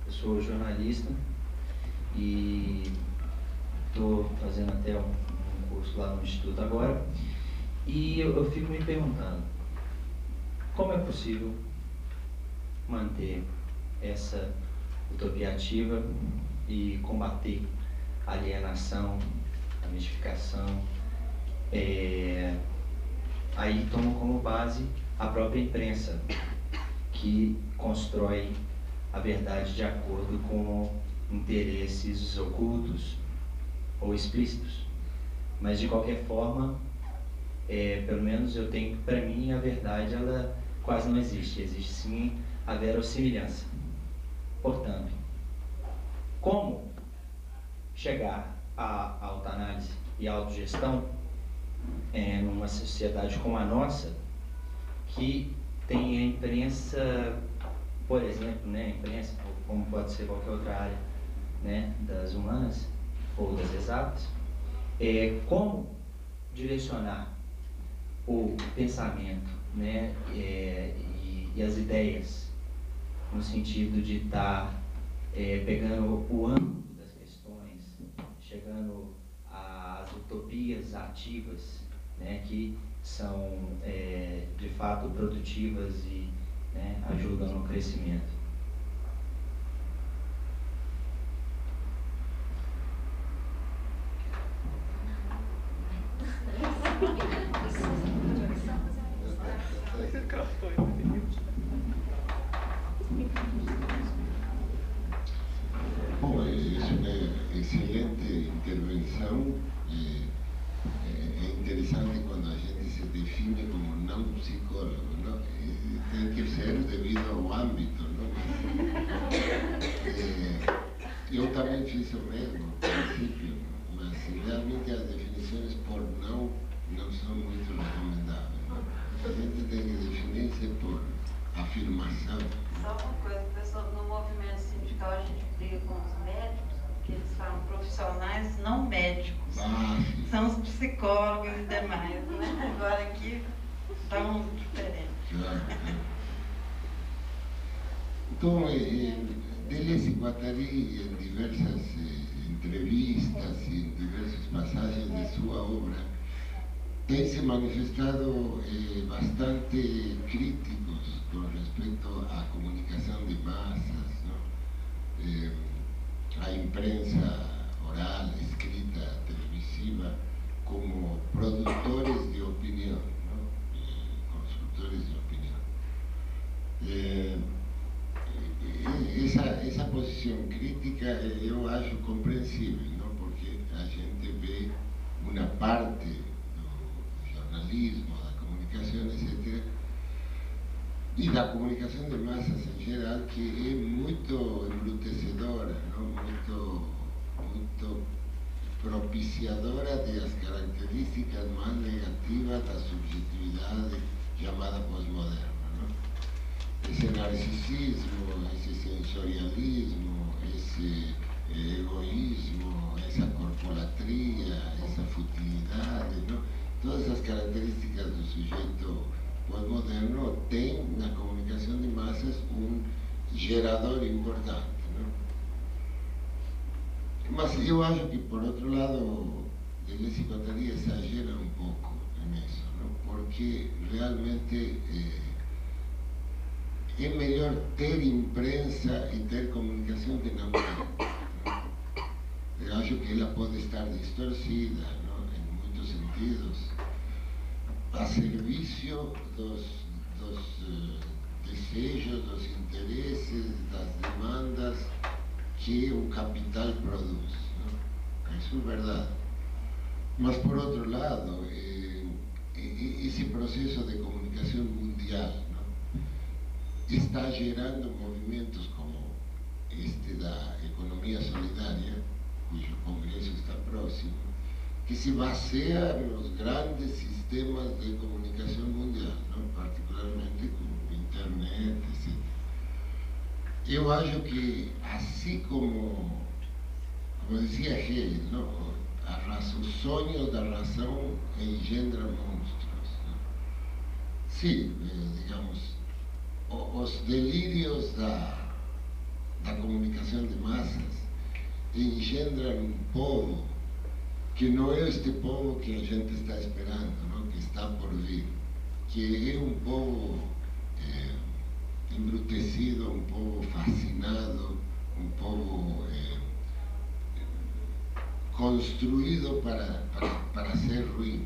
eu sou jornalista e estou fazendo até um curso lá no Instituto agora. E eu fico me perguntando, como é possível manter essa utopia ativa e combater a alienação, a mistificação? Aí tomam como base a própria imprensa, que constrói a verdade de acordo com interesses ocultos ou explícitos. Mas de qualquer forma, pelo menos eu tenho, para mim, a verdade ela quase não existe. Existe sim a verossimilhança. Portanto, como chegar à autoanálise e à autogestão numa sociedade como a nossa, que tem a imprensa, por exemplo, né, a imprensa, como pode ser qualquer outra área, né, das humanas ou das exatas, como direcionar o pensamento, né, e as ideias no sentido de estar pegando o âmbito das questões, chegando às utopias ativas, né, que são de fato produtivas e, né, ajudam no crescimento. Bom, é uma excelente intervenção. É interessante quando a gente se define como não psicólogo, não? Tem que ser devido ao âmbito, não? Eu também fiz o mesmo, no princípio, mas realmente as definições por não são muito recomendáveis, não? A gente tem que definir-se por afirmação. Só uma coisa, professor, no movimento sindical a gente briga com os médicos, porque eles falam profissionais não médicos. São os psicólogos e demais, né? Agora aqui está um diferente. Então, Deleuze e Guattari, em diversas entrevistas e em diversas passagens de sua obra, têm se manifestado bastante críticos com respeito à comunicação de massas, à imprensa oral, escrita, televisiva, como produtores de opinião, construtores de opinião. Essa posição crítica eu acho compreensível, porque a gente vê uma parte do jornalismo, da comunicação, etc., e da comunicação de massas em geral, que é muito embrutecedora, muito propiciadora das características mais negativas da subjetividade chamada pós-moderna. Esse narcisismo, esse sensorialismo, esse egoísmo, essa corpolatria, essa futilidade, todas as características do sujeito pós-moderno têm na comunicação de massas um gerador importante. Mas eu acho que, por outro lado, Deleuze e Guattari exagera um pouco nisso, porque realmente é melhor ter imprensa e ter comunicação que não ter. Eu acho que ela pode estar distorcida, em muitos sentidos, a serviço dos desejos, dos interesses, das demandas que o capital produz. Isso é verdade. Mas, por outro lado, esse processo de comunicação mundial está gerando movimentos como este da economia solidária, cujo congresso está próximo, que se baseia nos grandes sistemas de comunicação mundial, particularmente com internet, etc. Eu acho que, assim como dizia Hegel, o sonho da razão engendra monstros. Sim, digamos, os delírios da comunicação de massas engendram um povo que não é este povo que a gente está esperando, que está por vir, que é um povo embrutecido, um povo fascinado, um povo construído para ser ruim,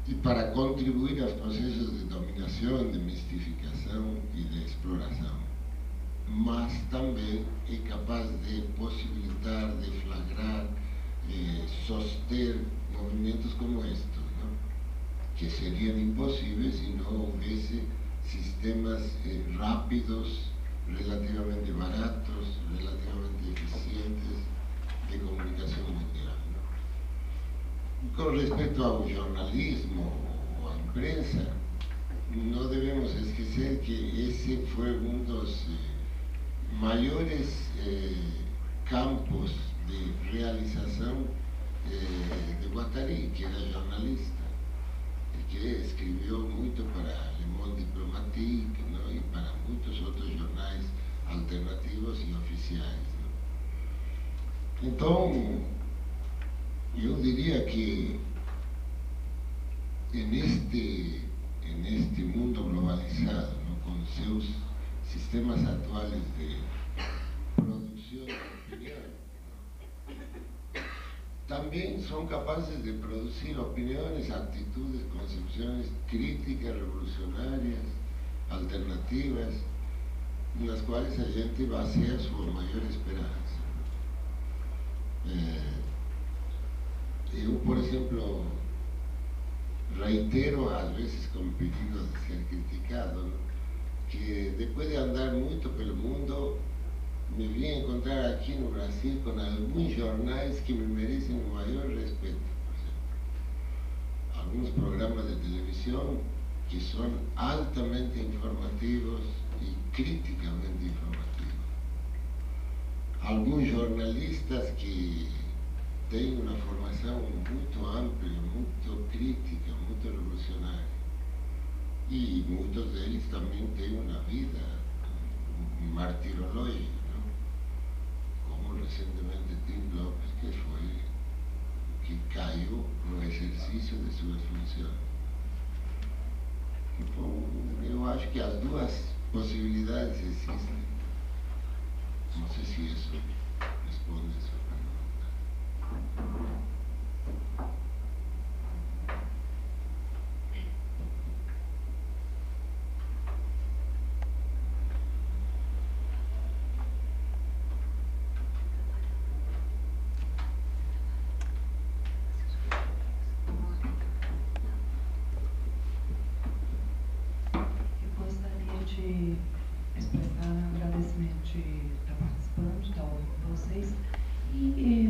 e para contribuir aos processos de dominação, de mistificação e de exploração. Mas também é capaz de possibilitar, de flagrar, soster movimentos como estes, que seriam impossíveis se não houvesse sistemas rápidos, relativamente baratos, relativamente eficientes de comunicação mundial. Com respeito ao jornalismo ou à imprensa, não devemos esquecer que esse foi um dos maiores campos de realização de Guattari, que era jornalista, e que escreveu muito para Le Monde Diplomatique, e para muitos outros jornais alternativos e oficiais. Então, eu diria que neste mundo globalizado, com seus sistemas atuais de produção de opinião, também são capazes de produzir opiniões, atitudes, concepções críticas, revolucionárias, alternativas, nas quais a gente baseia sua maior esperança. Eu, por exemplo, reitero, às vezes com perigo de ser criticado, que depois de andar muito pelo mundo, me vim encontrar aqui no Brasil com alguns jornais que me merecem o maior respeito. Por exemplo, alguns programas de televisão que são altamente informativos e criticamente informativos. Alguns jornalistas que têm uma formação muito ampla, muito crítica, muito revolucionária. E muitos deles também têm uma vida martirológica, como recentemente Tim Lopes, que que caiu no exercício de suas funções. Então, eu acho que as duas possibilidades existem. Não sei se isso responde a sua pergunta. Expressar um agradecimento de estar participando, de estar ouvindo vocês. E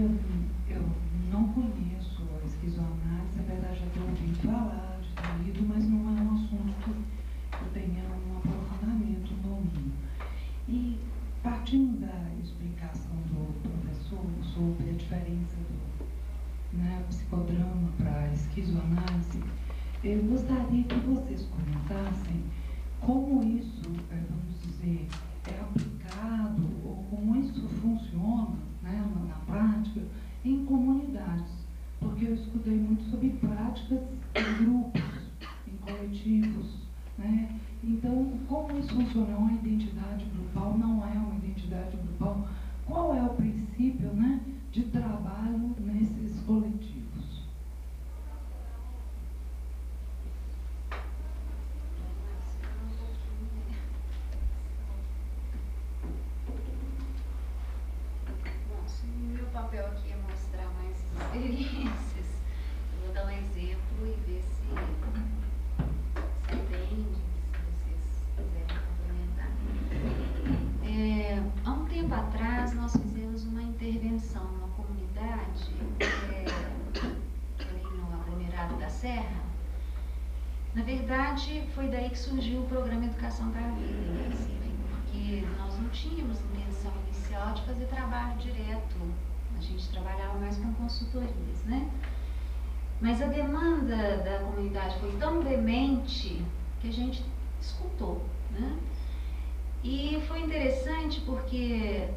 eu não conheço a esquizoanálise, apesar de já ter ouvido falar, de ter lido, mas não é um assunto que eu tenha um aprofundamento no domínio. E partindo da explicação do professor sobre a diferença do psicodrama para a esquizoanálise, eu gostaria que vocês comentassem como isso, vamos dizer, é aplicado ou como isso funciona, né, na prática em comunidades, porque eu escutei muito sobre práticas em grupos, em coletivos, né? Então, como isso funciona? É uma identidade grupal? Não é uma identidade grupal? Qual é o princípio, né, de trabalho nesses coletivos? O papel aqui é mostrar mais experiências. Eu vou dar um exemplo e ver se entende, se vocês quiserem complementar. Há um tempo atrás, nós fizemos uma intervenção numa comunidade, ali no aglomerado da Serra. Na verdade, foi daí que surgiu o programa Educação para a Vida, em Recife, porque nós não tínhamos intenção inicial de fazer trabalho direto. A gente trabalhava mais com consultorias, né? Mas a demanda da comunidade foi tão veemente que a gente escutou, né? E foi interessante porque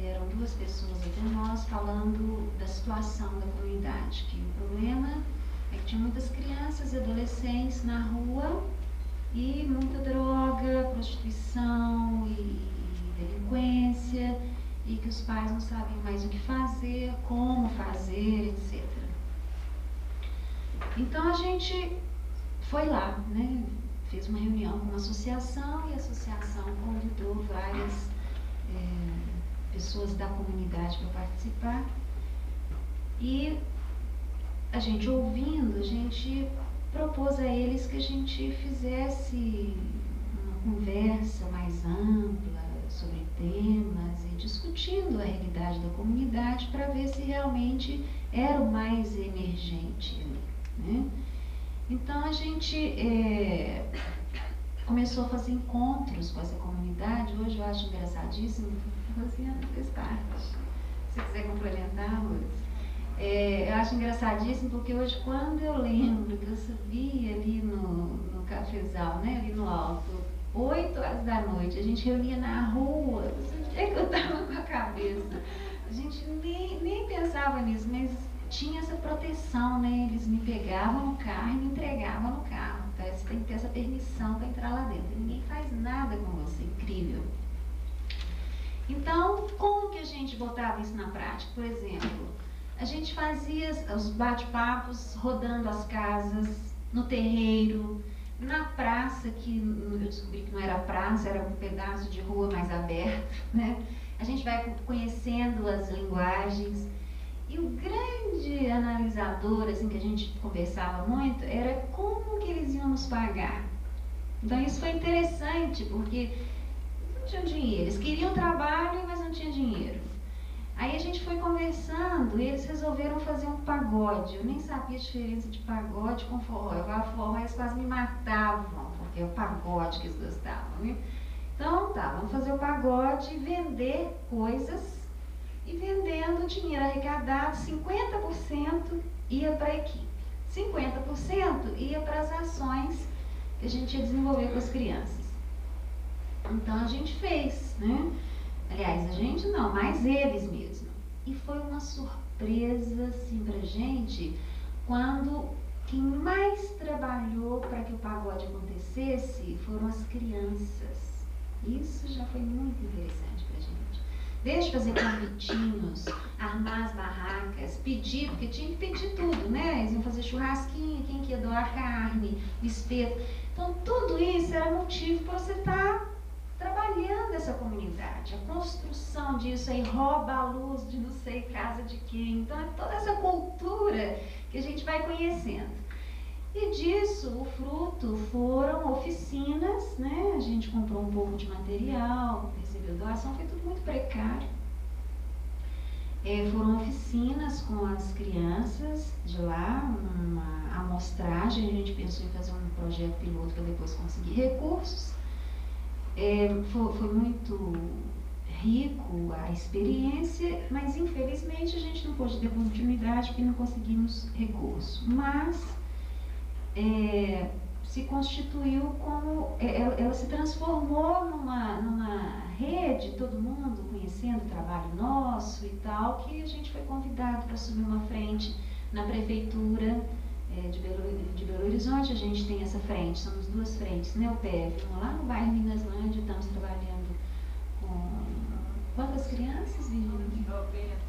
vieram duas pessoas até nós falando da situação da comunidade, que o problema é que tinha muitas crianças e adolescentes na rua e muita droga, prostituição e delinquência, e que os pais não sabem mais o que fazer, como fazer, etc. Então a gente foi lá, né? Fez uma reunião com uma associação e a associação convidou várias pessoas da comunidade para participar. E a gente ouvindo, a gente propôs a eles que a gente fizesse uma conversa mais ampla sobre temas e discutindo a realidade da comunidade para ver se realmente era o mais emergente ali, né? Então a gente começou a fazer encontros com essa comunidade. Hoje eu acho engraçadíssimo. Rosiana fez parte. Se quiser complementar, Rose. Eu acho engraçadíssimo porque hoje, quando eu lembro que eu subia ali no cafezal, né, ali no alto, 8 horas da noite, a gente reunia na rua, onde é que eu estava com a cabeça? A gente nem pensava nisso, mas tinha essa proteção, né? Eles me pegavam no carro e me entregavam no carro. Então, você tem que ter essa permissão para entrar lá dentro. Ninguém faz nada com você, incrível. Então, como que a gente botava isso na prática? Por exemplo, a gente fazia os bate-papos rodando as casas, no terreiro, na praça, que eu descobri que não era praça, era um pedaço de rua mais aberto, né? A gente vai conhecendo as linguagens. E o grande analisador, assim, que a gente conversava muito, era como que eles iam nos pagar. Então isso foi interessante, porque não tinham dinheiro. Eles queriam trabalho, mas não tinham dinheiro. Aí a gente foi conversando e eles resolveram fazer um pagode. Eu nem sabia a diferença de pagode com forró. Eu falava forró, eles quase me matavam, porque é o pagode que eles gostavam, né? Então tá, vamos fazer o pagode e vender coisas. E vendendo o dinheiro arrecadado, 50% ia para a equipe, 50% ia para as ações que a gente ia desenvolver com as crianças. Então a gente fez, né? Aliás, a gente não, mas eles mesmos. E foi uma surpresa surpresa assim, pra gente quando quem mais trabalhou para que o pagode acontecesse foram as crianças. Isso já foi muito interessante pra gente. Desde fazer convitinhos, armar as barracas, pedir, porque tinha que pedir tudo, né? Eles iam fazer churrasquinho, quem que ia doar carne, espeto. Então, tudo isso era motivo para você estar trabalhando essa comunidade. A construção disso aí rouba a luz de não sei casa de quem. Então, é toda essa cultura que a gente vai conhecendo. E disso, o fruto foram oficinas, né? A gente comprou um pouco de material, recebeu doação, foi tudo muito precário. Foram oficinas com as crianças de lá, uma amostragem, a gente pensou em fazer um projeto piloto para depois conseguir recursos. Foi muito rico a experiência, mas infelizmente a gente não pôde ter continuidade porque não conseguimos recurso. Mas se constituiu como, ela se transformou numa rede, todo mundo conhecendo o trabalho nosso e tal, que a gente foi convidado para assumir uma frente na prefeitura de Belo Horizonte. A gente tem essa frente, somos duas frentes, né, o PF, uma lá no bairro Minaslândia, estamos trabalhando com quantas crianças?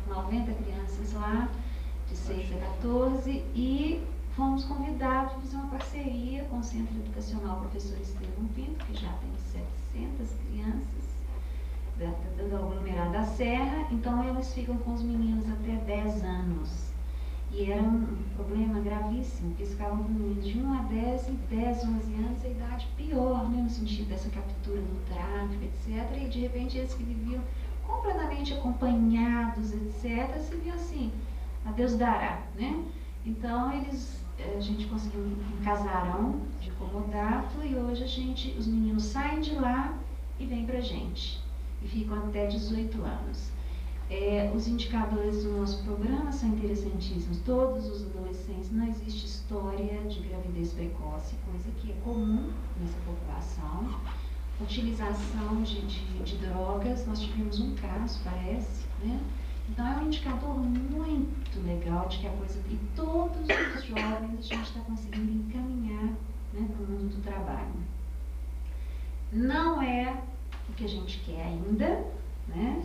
90 crianças lá, de 6 a 14, e fomos convidados a fazer uma parceria com o Centro Educacional Professor Estevão Pinto, que já tem 700 crianças do aglomerado da Serra. Então elas ficam com os meninos até 10 anos. E era um problema gravíssimo, porque eles ficavam com meninos de 1 a 10 e 10, 11 anos, a idade pior, né, no sentido dessa captura no tráfico, etc. E de repente eles que viviam completamente acompanhados, etc., se viam assim, a Deus dará, né? Então a gente conseguiu um casarão de comodato e hoje os meninos saem de lá e vêm pra gente. E ficam até 18 anos. Os indicadores do nosso programa são interessantíssimos. Todos os adolescentes, não existe história de gravidez precoce, coisa que é comum nessa população. Utilização de drogas, nós tivemos um caso, parece, né? Então é um indicador muito legal de que a coisa, e todos os jovens a gente está conseguindo encaminhar, né, para o mundo do trabalho. Não é o que a gente quer ainda, né?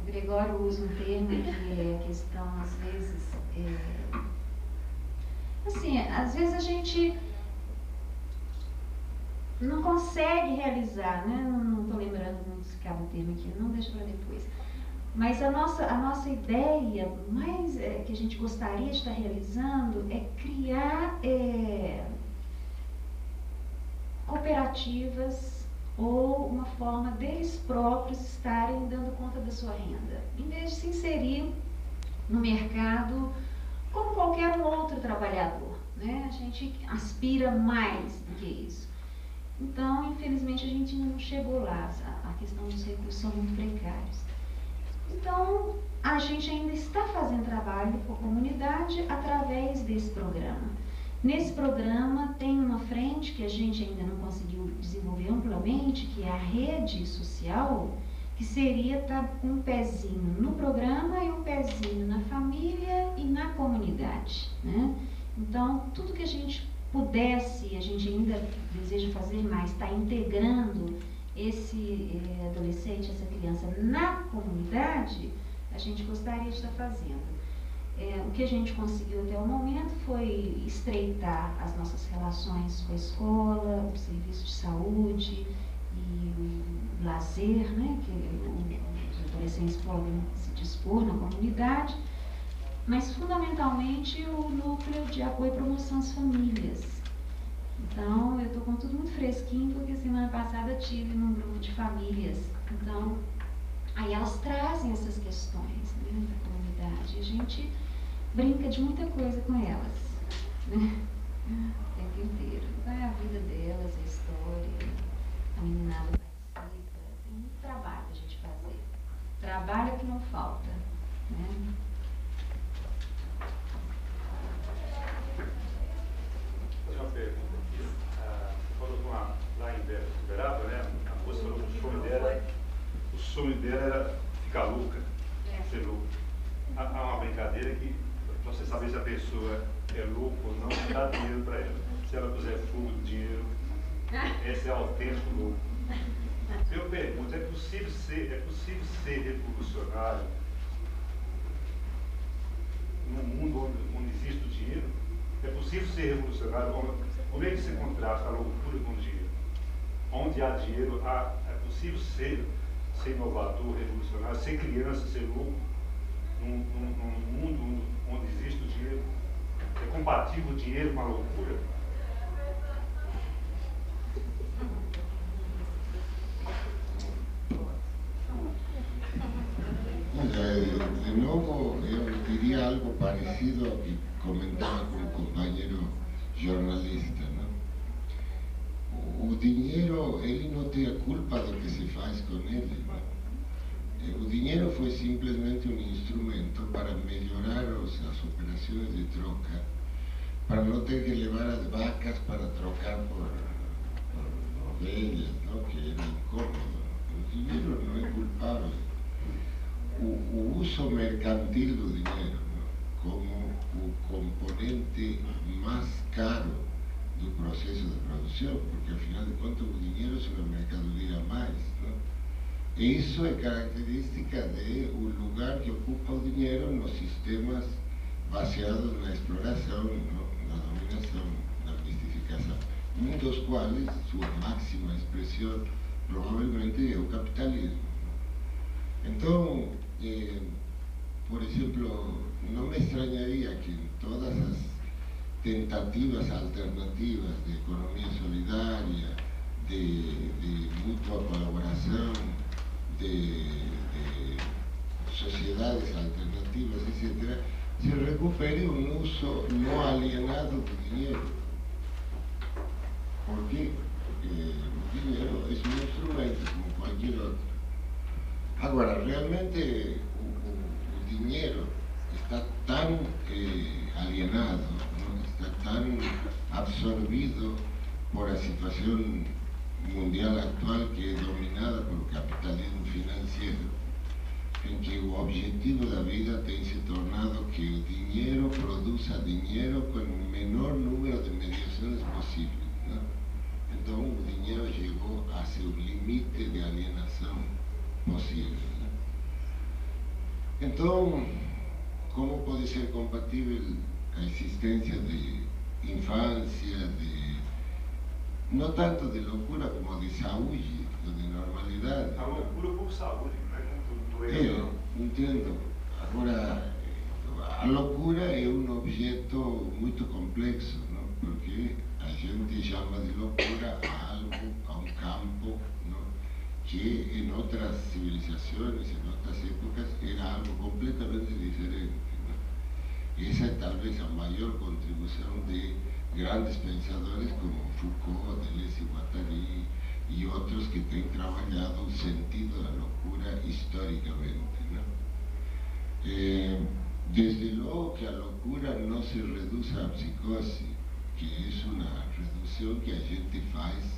O Gregório usa um termo que é a questão, às vezes, assim, às vezes a gente não consegue realizar, né? Não estou lembrando muito se cabe o termo aqui, não, deixa para depois. Mas a nossa ideia mais que a gente gostaria de estar realizando é criar cooperativas ou uma forma deles próprios estarem dando conta da sua renda, em vez de se inserir no mercado como qualquer um outro trabalhador, né? A gente aspira mais do que isso. Então, infelizmente, a gente ainda não chegou lá, a questão dos recursos são muito precários. Então, a gente ainda está fazendo trabalho com a comunidade através desse programa. Nesse programa tem uma frente que a gente ainda não conseguiu desenvolver amplamente, que é a rede social, que seria estar com um pezinho no programa e um pezinho na família e na comunidade, né? Então, tudo que a gente pudesse, a gente ainda deseja fazer mais, está integrando esse adolescente, essa criança na comunidade, a gente gostaria de estar fazendo. O que a gente conseguiu até o momento foi estreitar as nossas relações com a escola, o serviço de saúde e o lazer, né, que os adolescentes podem se dispor na comunidade, mas fundamentalmente o núcleo de apoio e promoção às famílias. Então, eu estou com tudo muito fresquinho, porque semana passada eu tive num grupo de famílias. Então, aí elas trazem essas questões, né, da comunidade. A gente brinca de muita coisa com elas, né, o tempo inteiro. Então, é a vida delas, a história, a meninada participa. Tem muito trabalho a gente fazer. Trabalho é que não falta, né? Vou fazer uma pergunta aqui. Você falou lá em Uberaba, né? A moça falou que o sonho dela era ficar louca, ser louca. pessoa é louco, não dá dinheiro para ela. Se ela puser fogo de dinheiro, esse é autêntico louco. Eu pergunto, é possível ser revolucionário num mundo onde existe o dinheiro? É possível ser revolucionário? Como é que se contrasta a loucura com o dinheiro? Onde há dinheiro, é possível ser inovador, revolucionário, ser criança, ser louco, num mundo onde existe o dinheiro? É compatível o dinheiro com a loucura? De nuevo, yo diría algo parecido a lo que comentaba con un compañero jornalista, ¿no? O dinheiro, ele não tem a culpa do que se faz com ele, ¿no? O dinheiro foi simplesmente um instrumento para melhorar as operações de troca, para não ter que levar as vacas para trocar por ovelhas, ¿no? Que era incómodo. O dinheiro não é culpável. O uso mercantil do dinheiro, ¿no? Como o componente mais caro do processo de produção, porque afinal de contas o dinheiro é uma mercadoria a mais, ¿no? E isso é característica do lugar que ocupa o dinheiro nos sistemas baseados na exploração, ¿no? Na dominação, na mistificação, um dos quais sua máxima expressão provavelmente é o capitalismo, ¿no? Então, por exemplo, não me estranharia que em todas as tentativas alternativas de economia solidária, de mútua colaboração, de sociedades alternativas, etc., se recupere um uso não alienado do dinheiro. Por quê? Porque o dinheiro é um instrumento como qualquer outro. Agora, realmente o dinheiro está tão alienado, ¿no? Está tão absorvido por a situação mundial actual, que é dominada pelo capitalismo financeiro, em que o objetivo da vida tem se tornado que o dinheiro produza dinheiro com o menor número de mediações possíveis, ¿no? Então o dinheiro chegou a seu limite de alienação possível, ¿no? Então, como pode ser compatível a existência de infância, não tanto de loucura como de saúde, de normalidade? A loucura por saúde, não é muito doença. Entendo. Agora, a loucura é um objeto muito complexo, não? Porque a gente chama de loucura a algo, a um campo, não? Que em outras civilizações, em outras épocas, era algo completamente diferente, não? Essa é talvez a maior contribuição de grandes pensadores como Foucault, Deleuze e Guattari e outros que têm trabalhado o sentido da loucura historicamente, ¿no? Desde logo que a loucura não se reduz à psicose, que é uma redução que a gente faz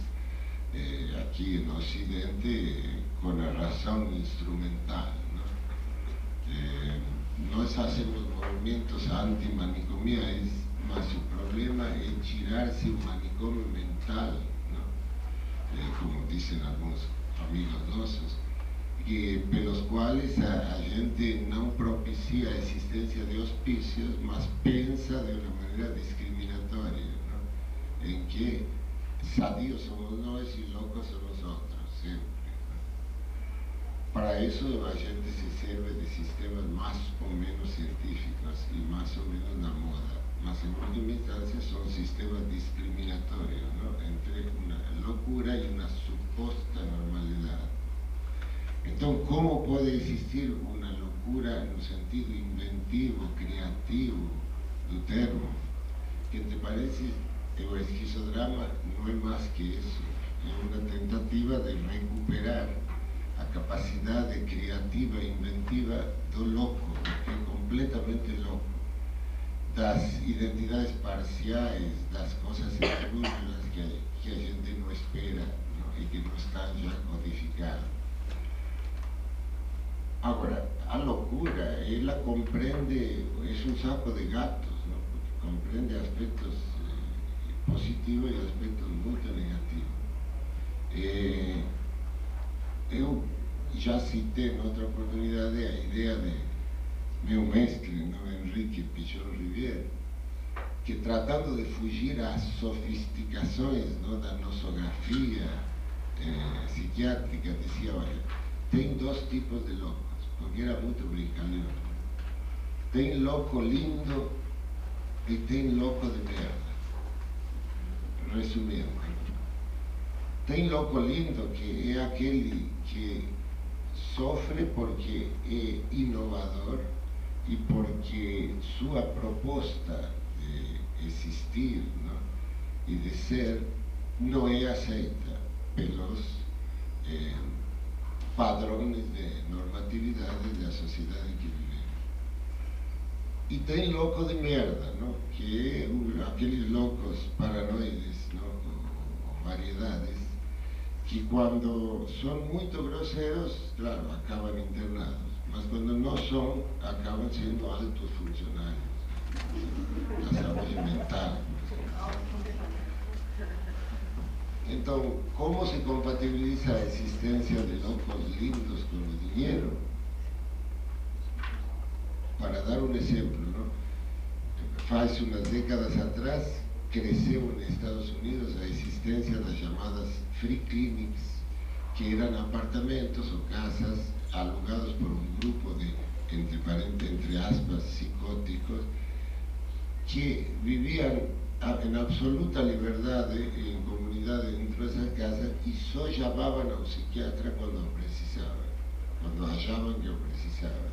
aqui no Ocidente com a razão instrumental, ¿no? Nós fazemos movimentos antimanicomiais, mas o problema é tirar-se o manicômio mental, ¿no? Como dizem alguns amigos nossos, pelos quais a gente não propicia a existência de hospícios, mas pensa de uma maneira discriminatória, ¿no? Em que sadios somos nós e loucos somos outros, sempre, ¿no? Para isso a gente se serve de sistemas mais ou menos científicos e mais ou menos na moda. Mas em última instância são sistemas discriminatórios, ¿no? Entre uma loucura e uma suposta normalidade. Então, como pode existir uma loucura no sentido inventivo, criativo do termo? Que te parece que o esquizodrama não é mais que isso, é uma tentativa de recuperar a capacidade criativa e inventiva do louco, que é completamente louco, das identidades parciais, das coisas esdrúxulas que a gente não espera, ¿no? E que não estão já codificadas. Agora, a loucura, ela compreende, é um saco de gatos, ¿no? comprende aspectos positivos e aspectos muito negativos. Eu já citei em outra oportunidade a ideia de meu mestre, Henrique Pichon Rivière, que tratando de fugir às sofisticações da nosografia psiquiátrica, dizia, olha, tem dois tipos de loucos, porque era muito brincalhão. Tem louco lindo e tem louco de merda. Resumindo, tem louco lindo, que é aquele que sofre porque é inovador e porque sua proposta de existir, não, e de ser não é aceita pelos padrões de normatividade da sociedade que vivemos. E tem louco de merda, não? Que é aqueles loucos paranoides, não? Ou variedades, que quando são muito grosseiros, claro, acabam internados, mas quando não são, acabam sendo altos funcionários da saúde mental. Então, como se compatibiliza a existência de loucos lindos com o dinheiro? Para dar um exemplo, não? Faz umas décadas atrás, cresceu nos Estados Unidos a existência das chamadas free clinics, que eram apartamentos ou casas alugados por um grupo de, entre aspas, psicóticos, que viviam em absoluta liberdade em comunidade dentro dessa casa e só chamavam ao psiquiatra quando precisavam, quando achavam que o precisavam.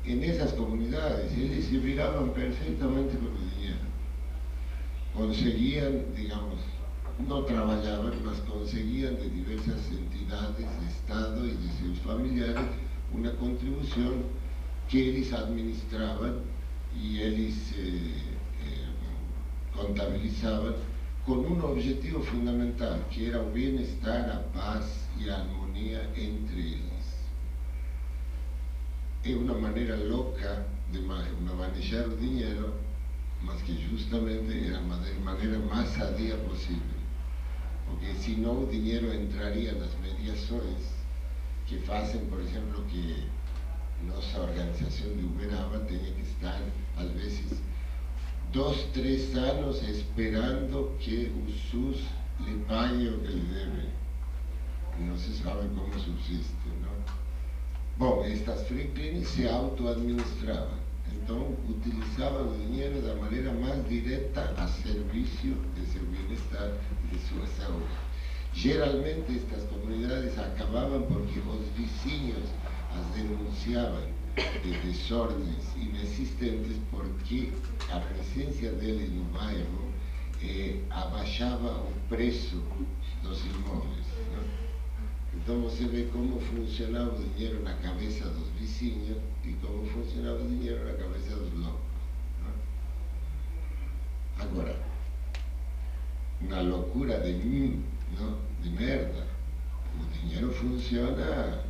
E nessas comunidades eles se viravam perfeitamente com o dinheiro. Conseguiam, digamos, não trabalhavam, mas conseguiam de diversas entidades de Estado e de seus familiares uma contribuição que eles administravam e eles contabilizavam com um objetivo fundamental, que era o bem-estar, a paz e a harmonia entre eles. É uma maneira louca de manejar o dinheiro, mas que justamente era a maneira mais sadia possível. Porque senão o dinheiro entraria nas mediações que fazem, por exemplo, que nossa organização de Uberaba tenha que estar, às vezes, 2, 3 anos esperando que o SUS lhe pague o que lhe deve. Não se sabe como subsiste, não? Bom, estas free clinics se auto-administravam, então utilizavam o dinheiro da maneira mais direta a serviço de seu bem-estar e de sua saúde. Geralmente estas comunidades acabavam porque os vizinhos as denunciavam de desordens inexistentes, porque a presença deles no bairro abaixava o preço dos imóveis, não? Então você vê como funcionava o dinheiro na cabeça dos vizinhos e como funcionava o dinheiro na cabeça dos loucos, não? Agora, na loucura de mim, não? De merda, o dinheiro funciona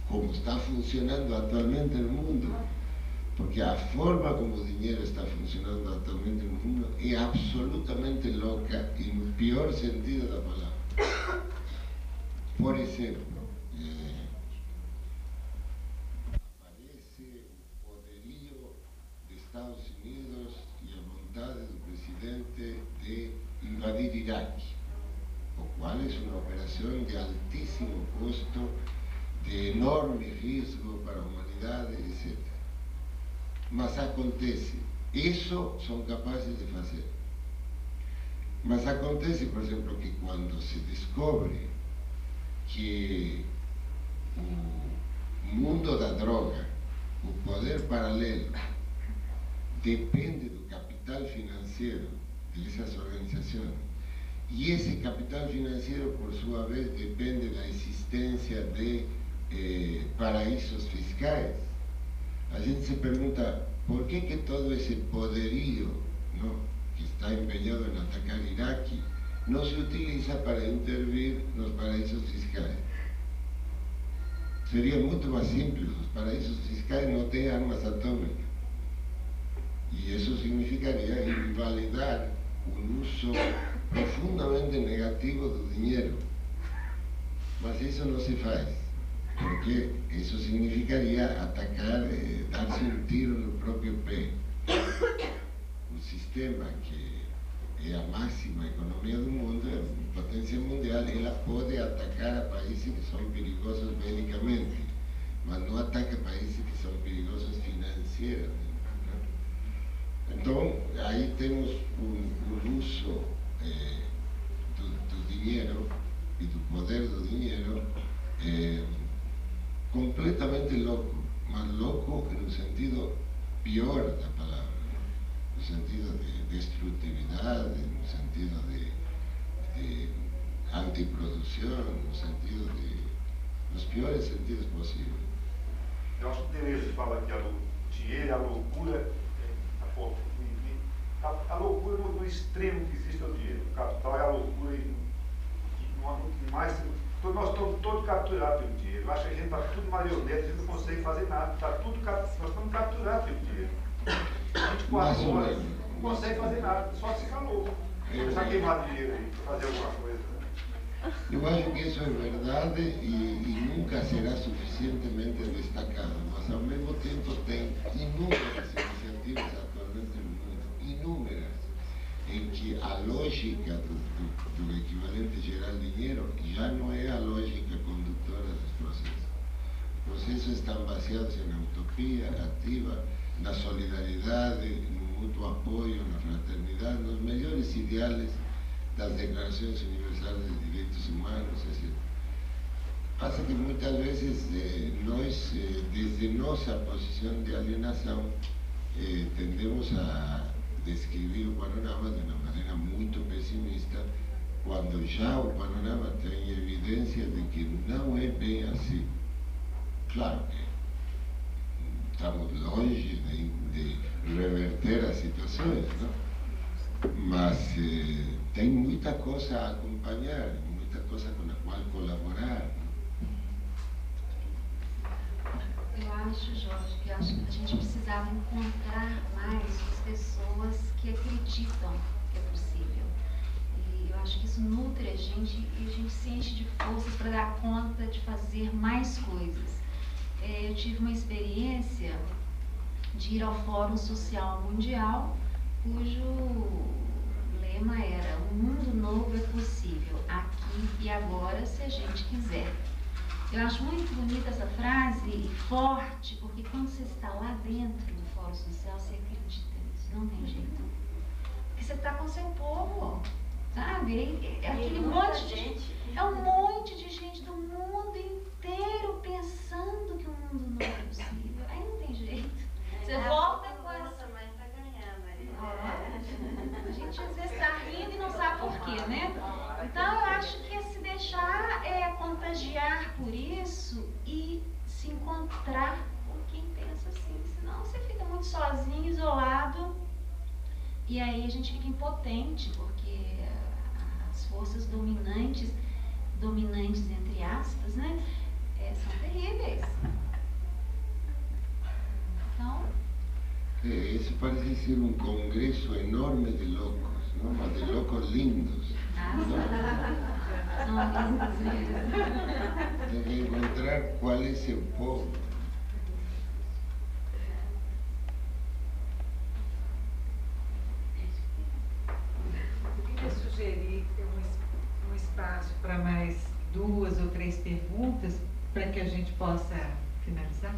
como está funcionando atualmente no mundo, porque a forma como o dinheiro está funcionando atualmente no mundo é absolutamente louca, e no pior sentido da palavra. Por exemplo, aparece o poderio de Estados Unidos e a vontade do presidente de invadir Iraque, o qual é uma operação de altíssimo custo, de enorme risco para a humanidade, etc. Mas acontece, isso são capazes de fazer. Mas acontece, por exemplo, que quando se descobre que o mundo da droga, o poder paralelo, depende do capital financeiro dessas organizações, e esse capital financeiro, por sua vez, depende da existência de paraísos fiscais, a gente se pergunta por que todo esse poderio, não, que está empenhado em atacar Iraque, não se utiliza para intervir nos paraísos fiscais. Seria muito mais simples, os paraísos fiscais não têm armas atômicas. Y eso significaría invalidar un uso profundamente negativo del dinero. Mas eso no se hace, porque eso significaría atacar, darse un tiro en el propio pé. Un sistema que es la máxima economía del mundo, potencia mundial, ella puede atacar a países que son peligrosos bélicamente, mas no ataca a países que son peligrosos financieramente. Entonces, ahí tenemos un uso del dinero y del poder del dinero completamente loco, más loco en el sentido peor de la palabra, en el sentido de destructividad, en el sentido de antiproducción, en el sentido de los peores sentidos posibles. Eu acho que Deleuze fala que o dinheiro, a loucura, a loucura no extremo que existe é o dinheiro. O capital é a loucura e mais, nós estamos todos capturados pelo dinheiro. Eu acho que a gente está tudo marionete, a gente não consegue fazer nada. Nós estamos capturados pelo dinheiro. 24 horas, não consegue fazer nada, só se ficar louco. Precisa queimar dinheiro aí para fazer alguma coisa. Eu acho que isso é verdade e nunca será suficientemente destacado, mas ao mesmo tempo tem inúmeras iniciativas atualmente no mundo, inúmeras, em que a lógica do equivalente geral dinheiro já não é a lógica condutora dos processos. Os processos estão baseados na utopia ativa, na solidariedade, no mútuo apoio, na fraternidade, nos melhores ideais das declarações universais de direitos humanos, etc. Passa que muitas vezes nós, desde nossa posição de alienação, tendemos a descrever o panorama de uma maneira muito pessimista, quando já o panorama tem evidência de que não é bem assim. Claro que estamos longe de reverter as situações, não? Mas tem muita coisa a acompanhar, muita coisa com a qual colaborar. Eu acho, Jorge, que a gente precisava encontrar mais as pessoas que acreditam que é possível. E eu acho que isso nutre a gente e a gente se enche de forças para dar conta de fazer mais coisas. Eu tive uma experiência de ir ao Fórum Social Mundial, cujo lema era: um mundo novo é possível, aqui e agora, se a gente quiser. Eu acho muito bonita essa frase e forte, porque quando você está lá dentro do Fórum Social, você acredita nisso, não tem jeito. Porque você está com o seu povo, sabe? É aquele monte de gente, é um monte de gente do mundo inteiro pensando que um mundo novo é possível. Aí não tem jeito. Você volta com essa... A gente às vezes está rindo e não sabe por quê, né? Então eu acho que é se deixar contagiar por isso e se encontrar com quem pensa assim, senão você fica muito sozinho, isolado, e aí a gente fica impotente, porque as forças dominantes entre aspas, né, são terríveis. Então... Isso parece ser um congresso enorme de loucos, não? Mas de loucos lindos. São lindos mesmo. Tem que encontrar qual é seu povo. Eu queria sugerir um espaço para mais 2 ou 3 perguntas, para que a gente possa finalizar.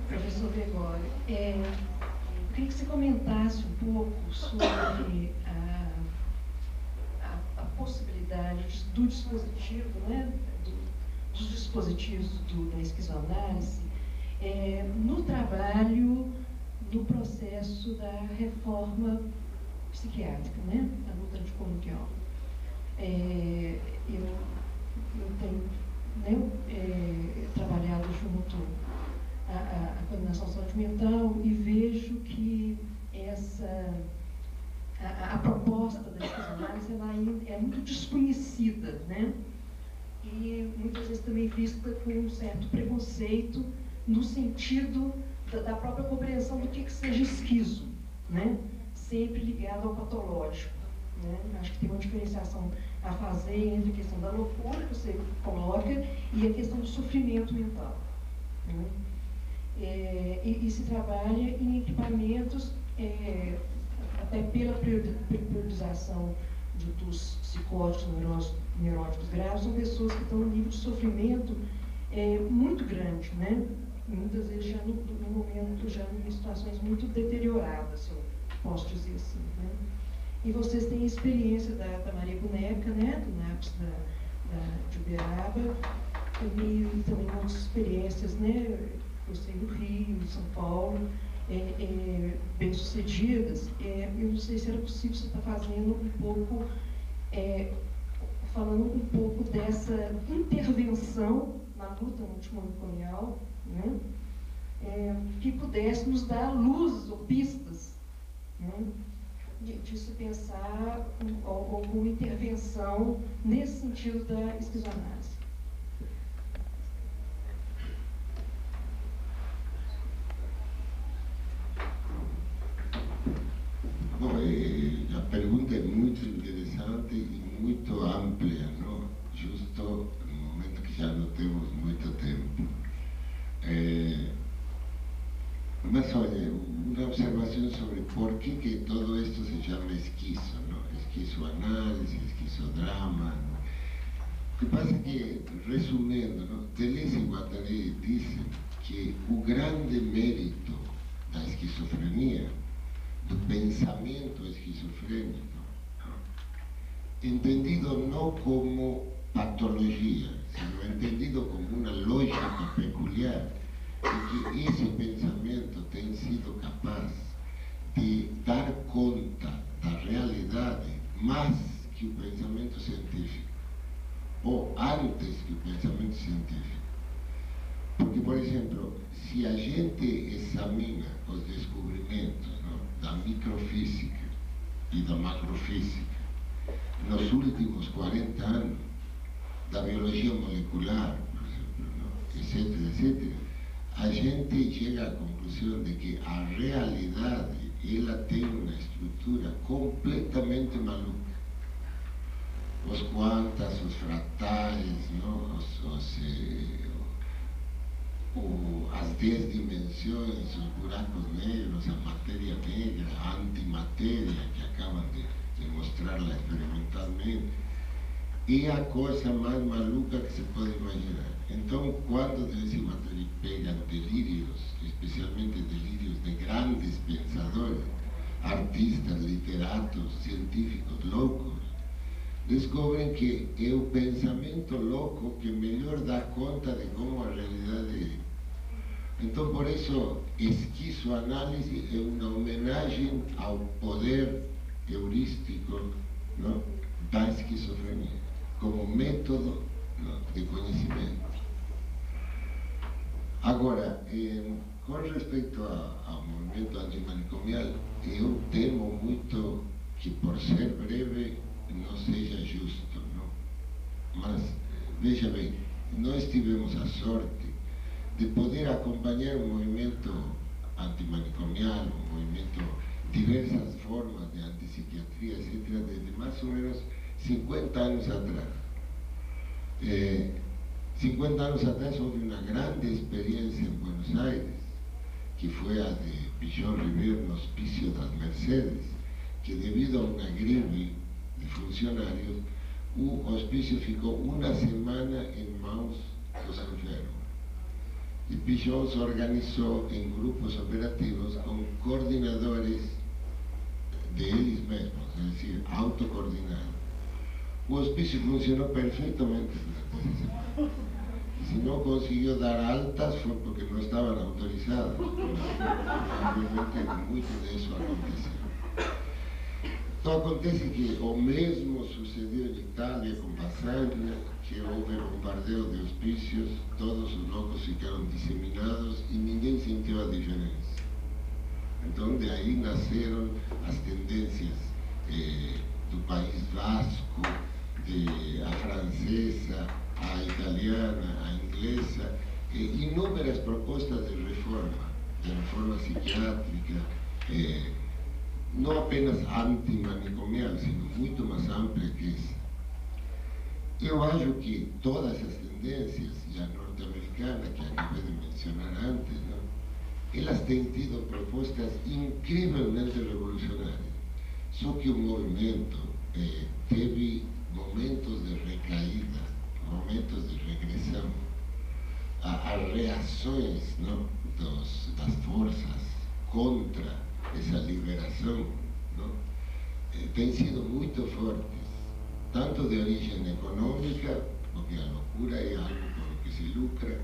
Professor Gregório, eu queria que você comentasse um pouco sobre a possibilidade do dispositivo, né, dos dispositivos da esquizoanálise no trabalho, no processo da reforma psiquiátrica, né, da luta anticomunhão. Eu tenho trabalhado junto à condenação de saúde mental e vejo que a proposta da esquizoanálise ela é muito desconhecida, né? E muitas vezes também vista com um certo preconceito no sentido da própria compreensão do que seja esquizo, né? Sempre ligado ao patológico, né? Acho que tem uma diferenciação a fazer entre a questão da loucura, que você coloca, e a questão do sofrimento mental, né? E se trabalha em equipamentos, até pela priorização dos psicóticos, neuróticos graves, são pessoas que estão no nível de sofrimento muito grande, né? Muitas vezes já no momento, já em situações muito deterioradas, se eu posso dizer assim, né? E vocês têm a experiência da Maria Boneca, né? Do NAPS de Uberaba, e também outras experiências, né? Gostei do Rio, de São Paulo, bem-sucedidas. Eu não sei se era possível você estar fazendo um pouco, falando um pouco dessa intervenção na luta antimanicomial, né? Que pudesse nos dar luzes ou pistas, né? De se pensar alguma intervenção nesse sentido da esquizoanálise. Bom, a pergunta é muito interessante e muito ampla, não? Justo no momento que já não temos muito tempo. Mas olha, uma observação sobre por que todo isto se chama esquizo, não? Esquizoanálise, esquizodrama. O que passa é que, resumindo, não? Deleuze e Guattari dizem que o grande mérito da esquizofrenia, do pensamento esquizofrênico, entendido não como patologia, sino entendido como uma lógica peculiar, de que esse pensamento tem sido capaz de dar conta da realidade mais que o pensamento científico, ou antes que o pensamento científico. Porque, por exemplo, se a gente examina os descobrimentos, não, da microfísica e da macrofísica nos últimos 40 anos, da biologia molecular, por exemplo, não, etc., a gente chega à conclusão de que a realidade ela tem uma estrutura completamente maluca. Os quantas, os fratais, não, as 10 dimensões, os buracos negros, a matéria negra, a antimatéria, que acabam de mostrar-la experimentalmente, é a coisa mais maluca que se pode imaginar. Então, quando Deleuze e Guattari pegam delírios, especialmente delírios de grandes pensadores, artistas, literatos, científicos loucos, descobrem que é o pensamento louco que melhor dá conta de como a realidade é. Então, por isso, esquizoanálise é uma homenagem ao poder heurístico, não, da esquizofrenia, como método, não, de conhecimento. Agora, com respeito ao movimento antimanicomial, eu temo muito que, por ser breve, não seja justo, não? Mas, veja bem, nós tivemos a sorte de poder acompanhar um movimento antimanicomial, um movimento, diversas formas de antipsiquiatria, etc., desde mais ou menos 50 anos atrás. 50 anos atrás houve uma grande experiência em Buenos Aires, que foi a de Pichon Ribeiro no Hospício das Mercedes, que devido a uma greve de funcionários, o hospício ficou uma semana em mãos dos enfermos. E Pichon se organizou em grupos operativos com coordenadores deles mesmos, é decir, autocoordenados. O hospício funcionou perfeitamente durante essa semana. E se não conseguiu dar altas foi porque não estavam autorizados. Provavelmente muito disso aconteceu. Então acontece que o mesmo sucedeu em Itália com Basaglia, que houve bombardeio de hospícios, todos os loucos ficaram disseminados e ninguém sentiu a diferença. Então de aí nasceram as tendências do País Vasco, a francesa, a italiana, a inglesa, inúmeras propostas de reforma psiquiátrica, não apenas antimanicomial, sino muito mais ampla que essa. Eu acho que todas essas tendências, e a norte-americana, que acabei de mencionar antes, não? Elas têm tido propostas incrivelmente revolucionárias. Só que o movimento teve momentos de recaída, momentos de regressão. As reações, não, das forças contra essa liberação, não, têm sido muito fortes, tanto de origem econômica, porque a loucura é algo com o que se lucra,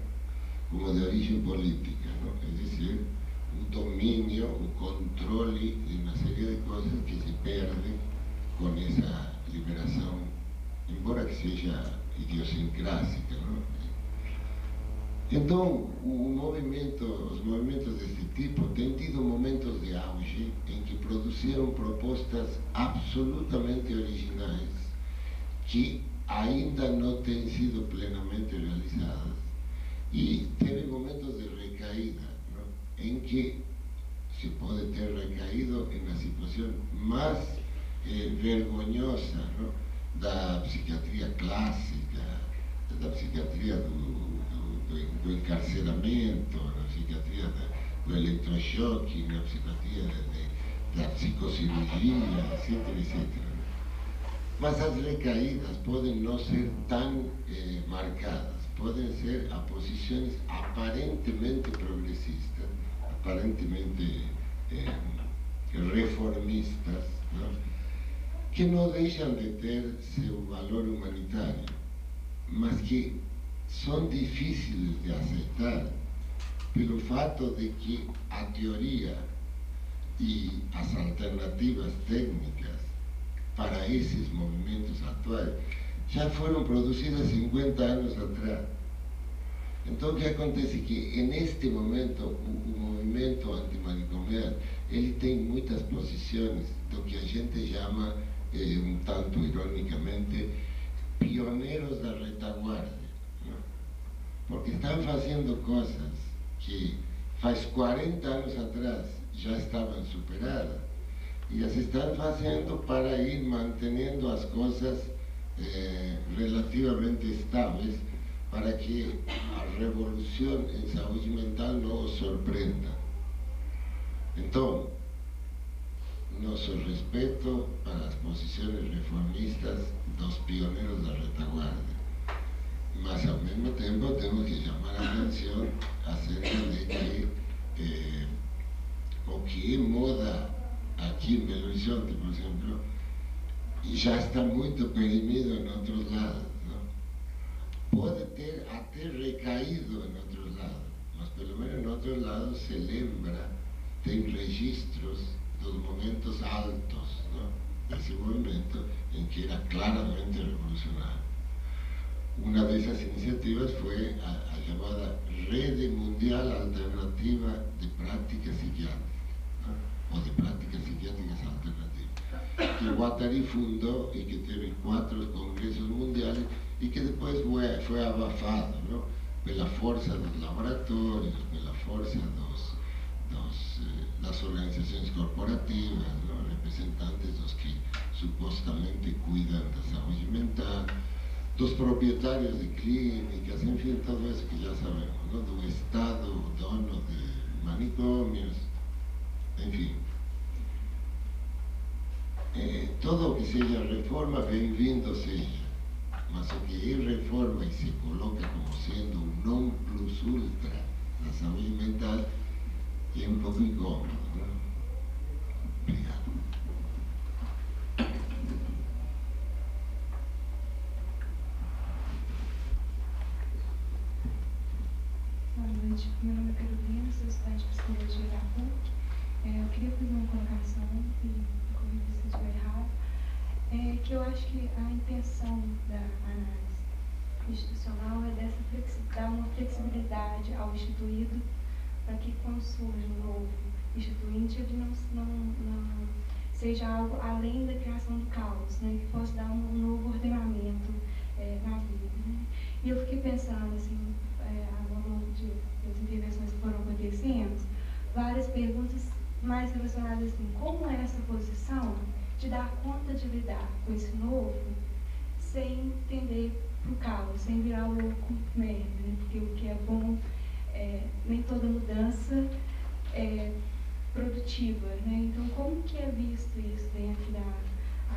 como de origem política, não? É dizer, o domínio, o controle de uma série de coisas que se perdem com essa liberação, embora que seja idiosincrásica, não? Então, os movimentos desse tipo têm tido momentos de auge em que produziram propostas absolutamente originais que ainda não têm sido plenamente realizadas, e teve momentos de recaída, não? Em que se pode ter recaído na situação mais vergonhosa, não? Da psiquiatria clássica, da psiquiatria do encarceramento, na psiquiatria do eletrochoque, na psiquiatria da psicocirurgia, etc. Mas as recaídas podem não ser tão marcadas, podem ser a posições aparentemente progressistas, aparentemente reformistas, não? Que não deixam de ter seu valor humanitário, mas que são difíceis de aceitar pelo fato de que a teoria e as alternativas técnicas para esses movimentos atuais já foram produzidas 50 anos atrás. Então, o que acontece é que, neste momento, o movimento antimanicomial, ele tem muitas posições do que a gente chama, um tanto ironicamente, pioneiros da retaguarda. Porque estão fazendo coisas que faz 40 anos atrás já estavam superadas, e as estão fazendo para ir mantendo as coisas relativamente estáveis, para que a revolução em saúde mental não os surpreenda. Então, nosso respeito para as posições reformistas dos pioneiros da retaguarda. Mas, ao mesmo tempo, temos que chamar a atenção acerca de que o que é moda aqui em Belo Horizonte, por exemplo, já está muito perimido em outros lados, não? Pode ter até recaído em outros lados, mas pelo menos em outros lados se lembra, tem registros dos momentos altos, não? Desse movimento em que era claramente revolucionário. Uma dessas iniciativas foi a chamada Rede Mundial Alternativa de Prática Psiquiátrica, ou de Práticas Psiquiátricas Alternativas, que o Guattari fundou e que teve 4 congressos mundiais e que depois foi abafado, não? Pela força dos laboratórios, pela força das organizações corporativas, não? Representantes dos que supostamente cuidam da saúde mental, dos proprietários de clínicas, enfim, tudo isso que já sabemos, não? Do Estado, o dono de manicômios, enfim. Tudo o que seja reforma, bem-vindo seja, mas o que é reforma e se coloca como sendo um non plus ultra da saúde mental é um pouco incômodo, não? Obrigado. Boa noite, meu nome é Carolina, sou estudante de psicologia da PUC. Eu queria fazer uma colocação, e corrigir se estiver errado, que eu acho que a intenção da análise institucional é dar uma flexibilidade ao instituído, para que quando surge um novo instituinte, ele não seja algo além da criação do caos, né? Que possa dar um novo ordenamento na vida, né? E eu fiquei pensando, assim, ao longo das intervenções que foram acontecendo, várias perguntas mais relacionadas assim, como é essa posição de dar conta de lidar com esse novo sem tender pro caos, sem virar louco merda, né? Porque o que é bom, nem toda mudança é produtiva, né? Então, como que é visto isso dentro da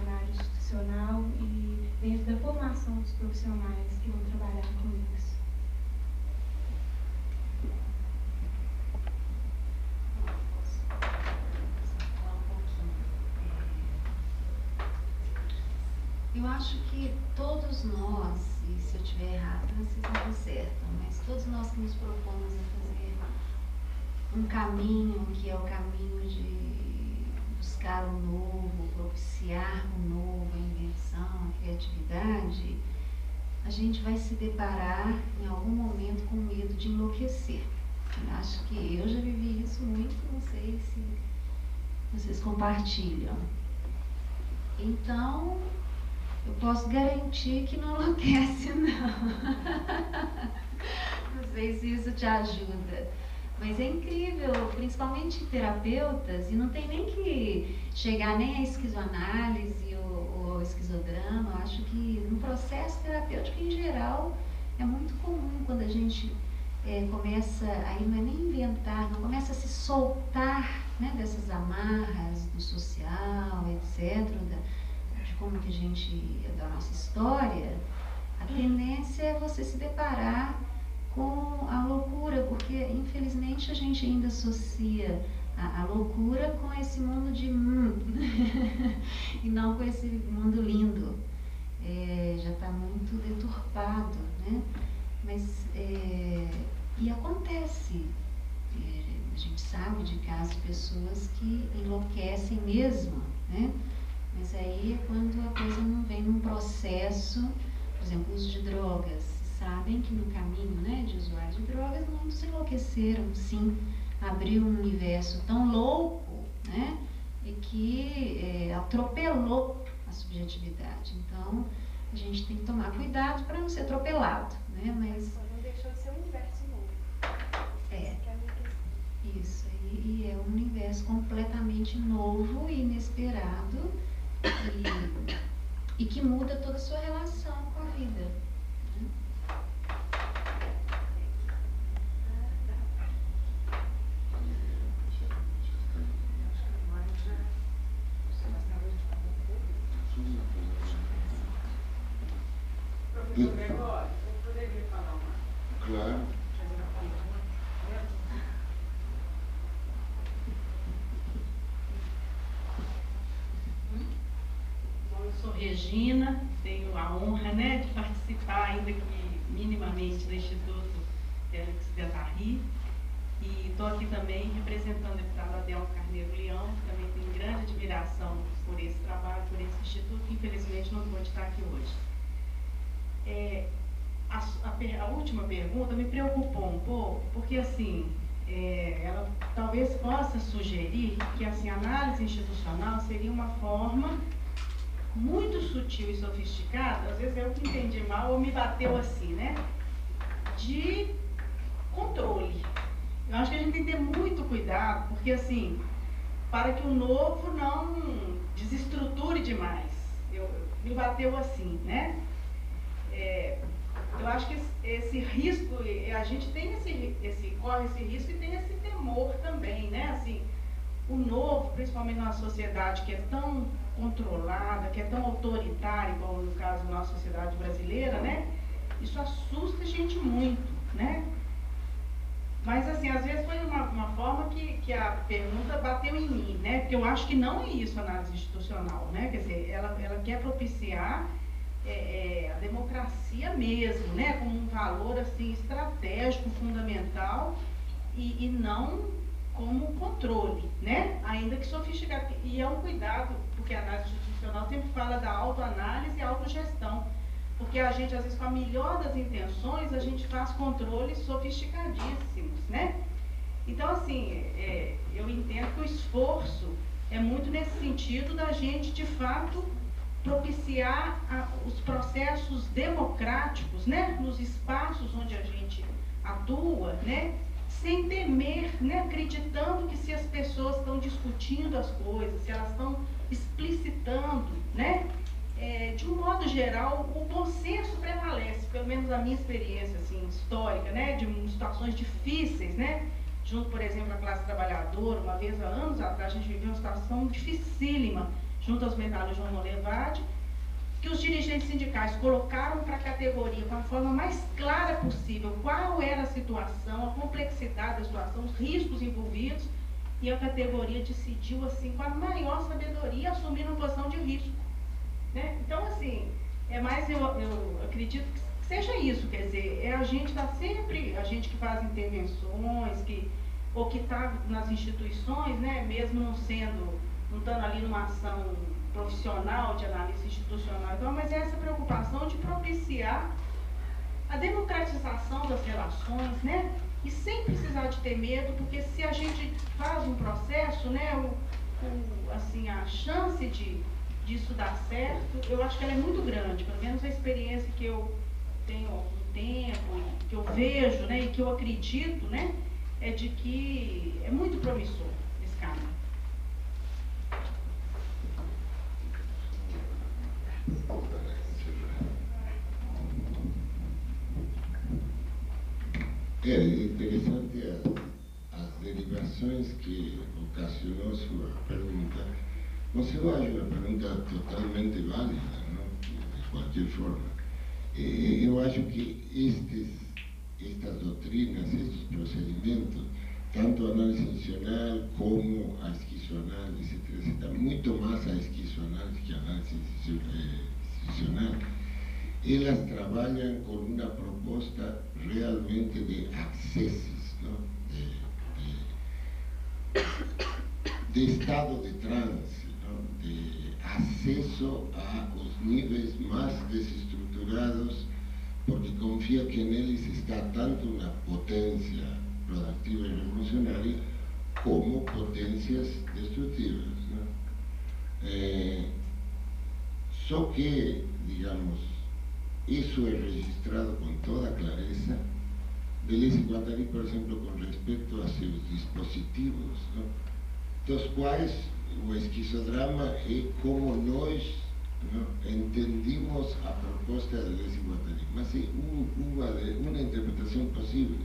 análise institucional e dentro da formação dos profissionais que vão trabalhar com isso? Eu acho que todos nós, e se eu estiver errada, vocês me acertam, mas todos nós que nos propomos a fazer um caminho que é o caminho de buscar o novo, propiciar o novo, a invenção, a criatividade, a gente vai se deparar em algum momento com medo de enlouquecer. Eu acho que eu já vivi isso muito, não sei se vocês compartilham. Então, eu posso garantir que não enlouquece, não. Não sei se isso te ajuda. Mas é incrível, principalmente terapeutas, e não tem nem que chegar nem a esquizoanálise ou esquizodrama. Eu acho que no processo terapêutico em geral é muito comum quando a gente começa, aí não é nem inventar, não começa a se soltar, né, dessas amarras do social, etc., de como que a gente, da nossa história, a tendência é você se deparar com a loucura, porque infelizmente a gente ainda associa a loucura com esse mundo de e não com esse mundo lindo. Já está muito deturpado, né? Mas, e acontece, a gente sabe de casos de pessoas que enlouquecem mesmo, né? Mas aí é quando a coisa não vem num processo, por exemplo, uso de drogas. Sabem que no caminho, né, de usuários de drogas, muitos enlouqueceram, sim, abriu um universo tão louco, né, e que atropelou a subjetividade. Então, a gente tem que tomar cuidado para não ser atropelado, né, mas... Não deixou de ser um universo novo. Isso, e é um universo completamente novo e inesperado e que muda toda a sua relação com a vida. Professor Gregório, eu poderia falar uma? Claro. Bom, eu sou Regina, tenho a honra, né, de participar, ainda que minimamente, do Instituto Félix Guattari, e estou aqui também representando o deputado Adelmo Carneiro Leão, que também tenho grande admiração por esse trabalho, por esse instituto, que infelizmente não pôde estar aqui hoje. A última pergunta me preocupou um pouco, porque assim, ela talvez possa sugerir que assim, a análise institucional seria uma forma muito sutil e sofisticada, às vezes eu que entendi mal ou me bateu assim, né, de controle. Eu acho que a gente tem que ter muito cuidado, porque assim, para que o novo não desestruture demais. Me bateu assim, né? Eu acho que esse risco, a gente tem corre esse risco e tem esse temor também, né? Assim, o novo, principalmente numa sociedade que é tão controlada, que é tão autoritária, como no caso da nossa sociedade brasileira, né? Isso assusta a gente muito, né? Mas assim, às vezes foi uma forma que a pergunta bateu em mim, né? Porque eu acho que não é isso a análise institucional, né? Quer dizer, ela quer propiciar a democracia mesmo, né? Como um valor assim estratégico, fundamental e não como controle, né? Ainda que sofisticado. E é um cuidado, porque a análise institucional sempre fala da autoanálise e autogestão. Porque a gente, às vezes, com a melhor das intenções, a gente faz controles sofisticadíssimos, né? Então, assim, eu entendo que o esforço é muito nesse sentido da gente, de fato, propiciar os processos democráticos, né, nos espaços onde a gente atua, né, sem temer, né, acreditando que se as pessoas estão discutindo as coisas, se elas estão explicitando, né, de um modo geral, o bom senso prevalece, pelo menos a minha experiência assim, histórica, né, de situações difíceis, né, junto, por exemplo, à classe trabalhadora. Uma vez, há anos atrás, a gente viveu uma situação dificílima junto aos medalhões João Molevade, que os dirigentes sindicais colocaram para a categoria, com a forma mais clara possível, qual era a situação, a complexidade da situação, os riscos envolvidos, e a categoria decidiu, assim, com a maior sabedoria, assumir uma posição de risco, né? Então, assim, eu acredito que seja isso, quer dizer, é a gente estar sempre, a gente que faz intervenções, ou que está nas instituições, né, mesmo não estando ali numa ação profissional de análise institucional, então, mas é essa preocupação de propiciar a democratização das relações, né, e sem precisar de ter medo, porque se a gente faz um processo, né, assim, a chance disso dar certo, eu acho que ela é muito grande, pelo menos a experiência que eu tenho há algum tempo, que eu vejo, né, e que eu acredito, né, é de que é muito promissor esse caminho. É interessante as derivações que ocasionou sua pergunta. Você acha uma pergunta totalmente válida, não? De qualquer forma. Eu acho que estas doutrinas, estes procedimentos, tanto a análise institucional como a esquizoanálise, etc., muito mais a esquizoanálise que a análise institucional, elas trabalham com uma proposta realmente de acessos, não? De estado de transe, não? De acesso aos níveis mais desestruturados, porque confia que neles está tanto uma potência produtiva e revolucionária como potências destrutivas, não? Só que, digamos, isso é registrado com toda clareza. Deleuze e Guattari, por exemplo, com respeito a seus dispositivos, não? Dos quais o esquizodrama é como nós, não, entendimos a proposta de Deleuze e Guattari, mas é uma interpretação possível.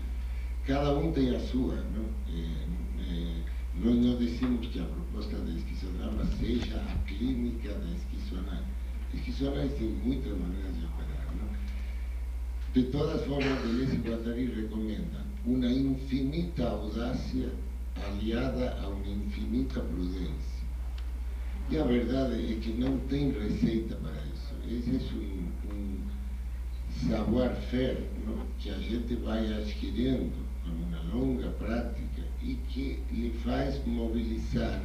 Cada um tem a sua, não? Nós não dizemos que a proposta do esquizodrama seja a clínica da esquizoanálise. A esquizoanálise tem muitas maneiras de operar, não? De todas formas, Deleuze e Guattari recomendam uma infinita audácia aliada a uma infinita prudência. E a verdade é que não tem receita para isso. Esse é um savoir-faire, não? Que a gente vai adquirindo com uma longa prática e que lhe faz mobilizar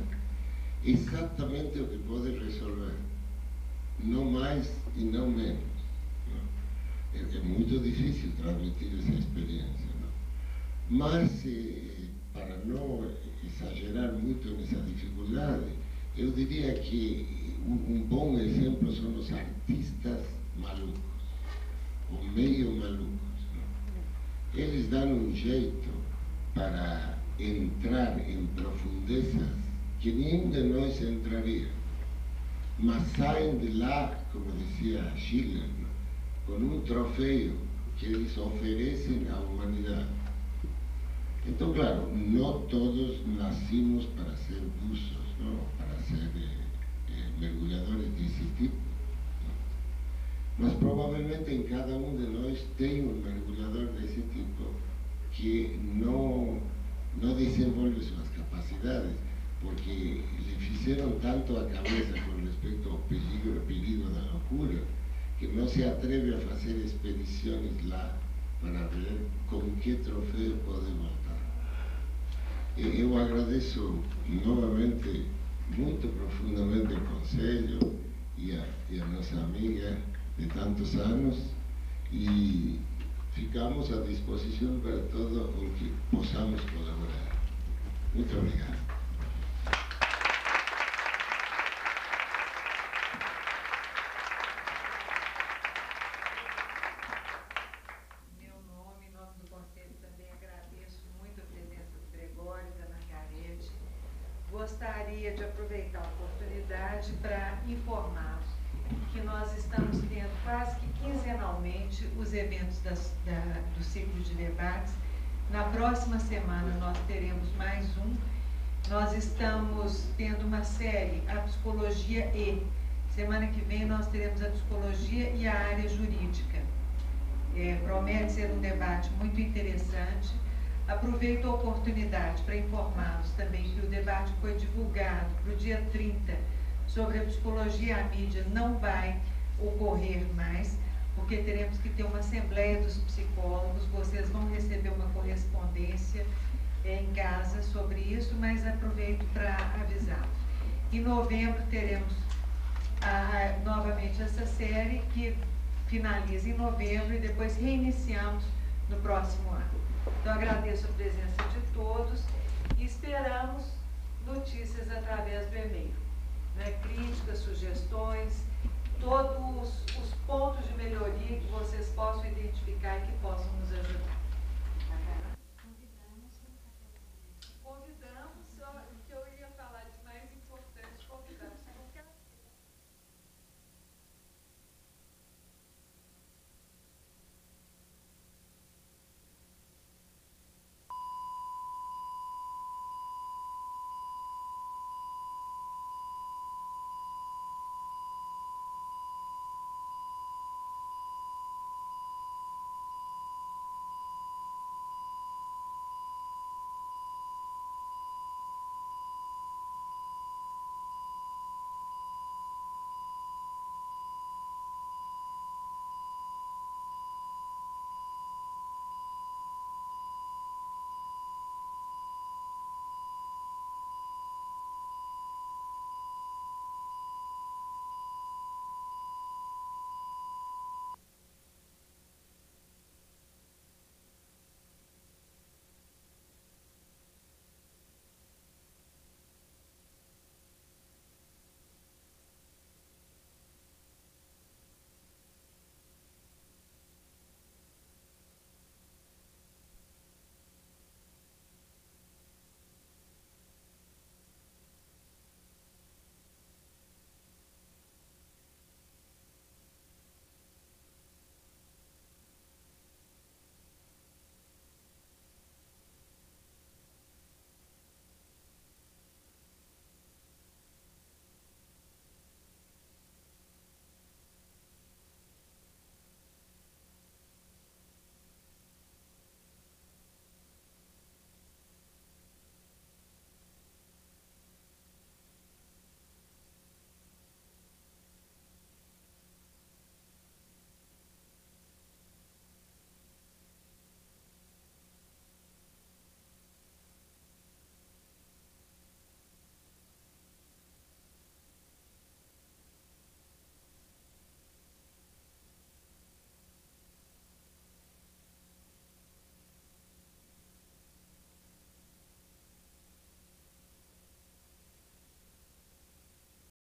exatamente o que pode resolver, não mais e não menos. Não? É muito difícil transmitir essa experiência, não? Mas, para não exagerar muito nessa dificuldade, eu diria que um bom exemplo são os artistas malucos, ou meio malucos, não? Eles dão um jeito para entrar em profundezas que nenhum de nós entraria, mas saem de lá, como dizia Schiller, não? Com um troféu que eles oferecem à humanidade. Então, claro, não todos nascimos para ser buzos, não? Para ser mergulhadores desse tipo, não? Mas provavelmente em cada um de nós tem um mergulhador desse tipo que não desenvolve suas capacidades, porque lhe fizeram tanto a cabeça com respeito ao perigo da loucura, que não se atreve a fazer expedições lá para ver com que troféu pode voltar. Eu agradeço novamente, muito profundamente, o conselho e a nossa amiga de tantos anos, e ficamos à disposição para todo o que possamos colaborar. Muito obrigado. aproveitar a oportunidade para informá-los que nós estamos tendo quase que quinzenalmente os eventos do ciclo de debates. Na próxima semana nós teremos mais um. Nós estamos tendo uma série, a Psicologia E. Semana que vem nós teremos a Psicologia e a área jurídica. Promete ser um debate muito interessante. Aproveito a oportunidade para informá-los também que o debate foi divulgado para o dia 30 sobre a psicologia e a mídia não vai ocorrer mais, porque teremos que ter uma assembleia dos psicólogos. Vocês vão receber uma correspondência em casa sobre isso, mas aproveito para avisar. Em novembro teremos novamente essa série que finaliza em novembro e depois reiniciamos no próximo ano. Então agradeço a presença de todos e esperamos notícias através do e-mail, né? Críticas, sugestões, todos os pontos de melhoria que vocês possam identificar e que possam nos ajudar.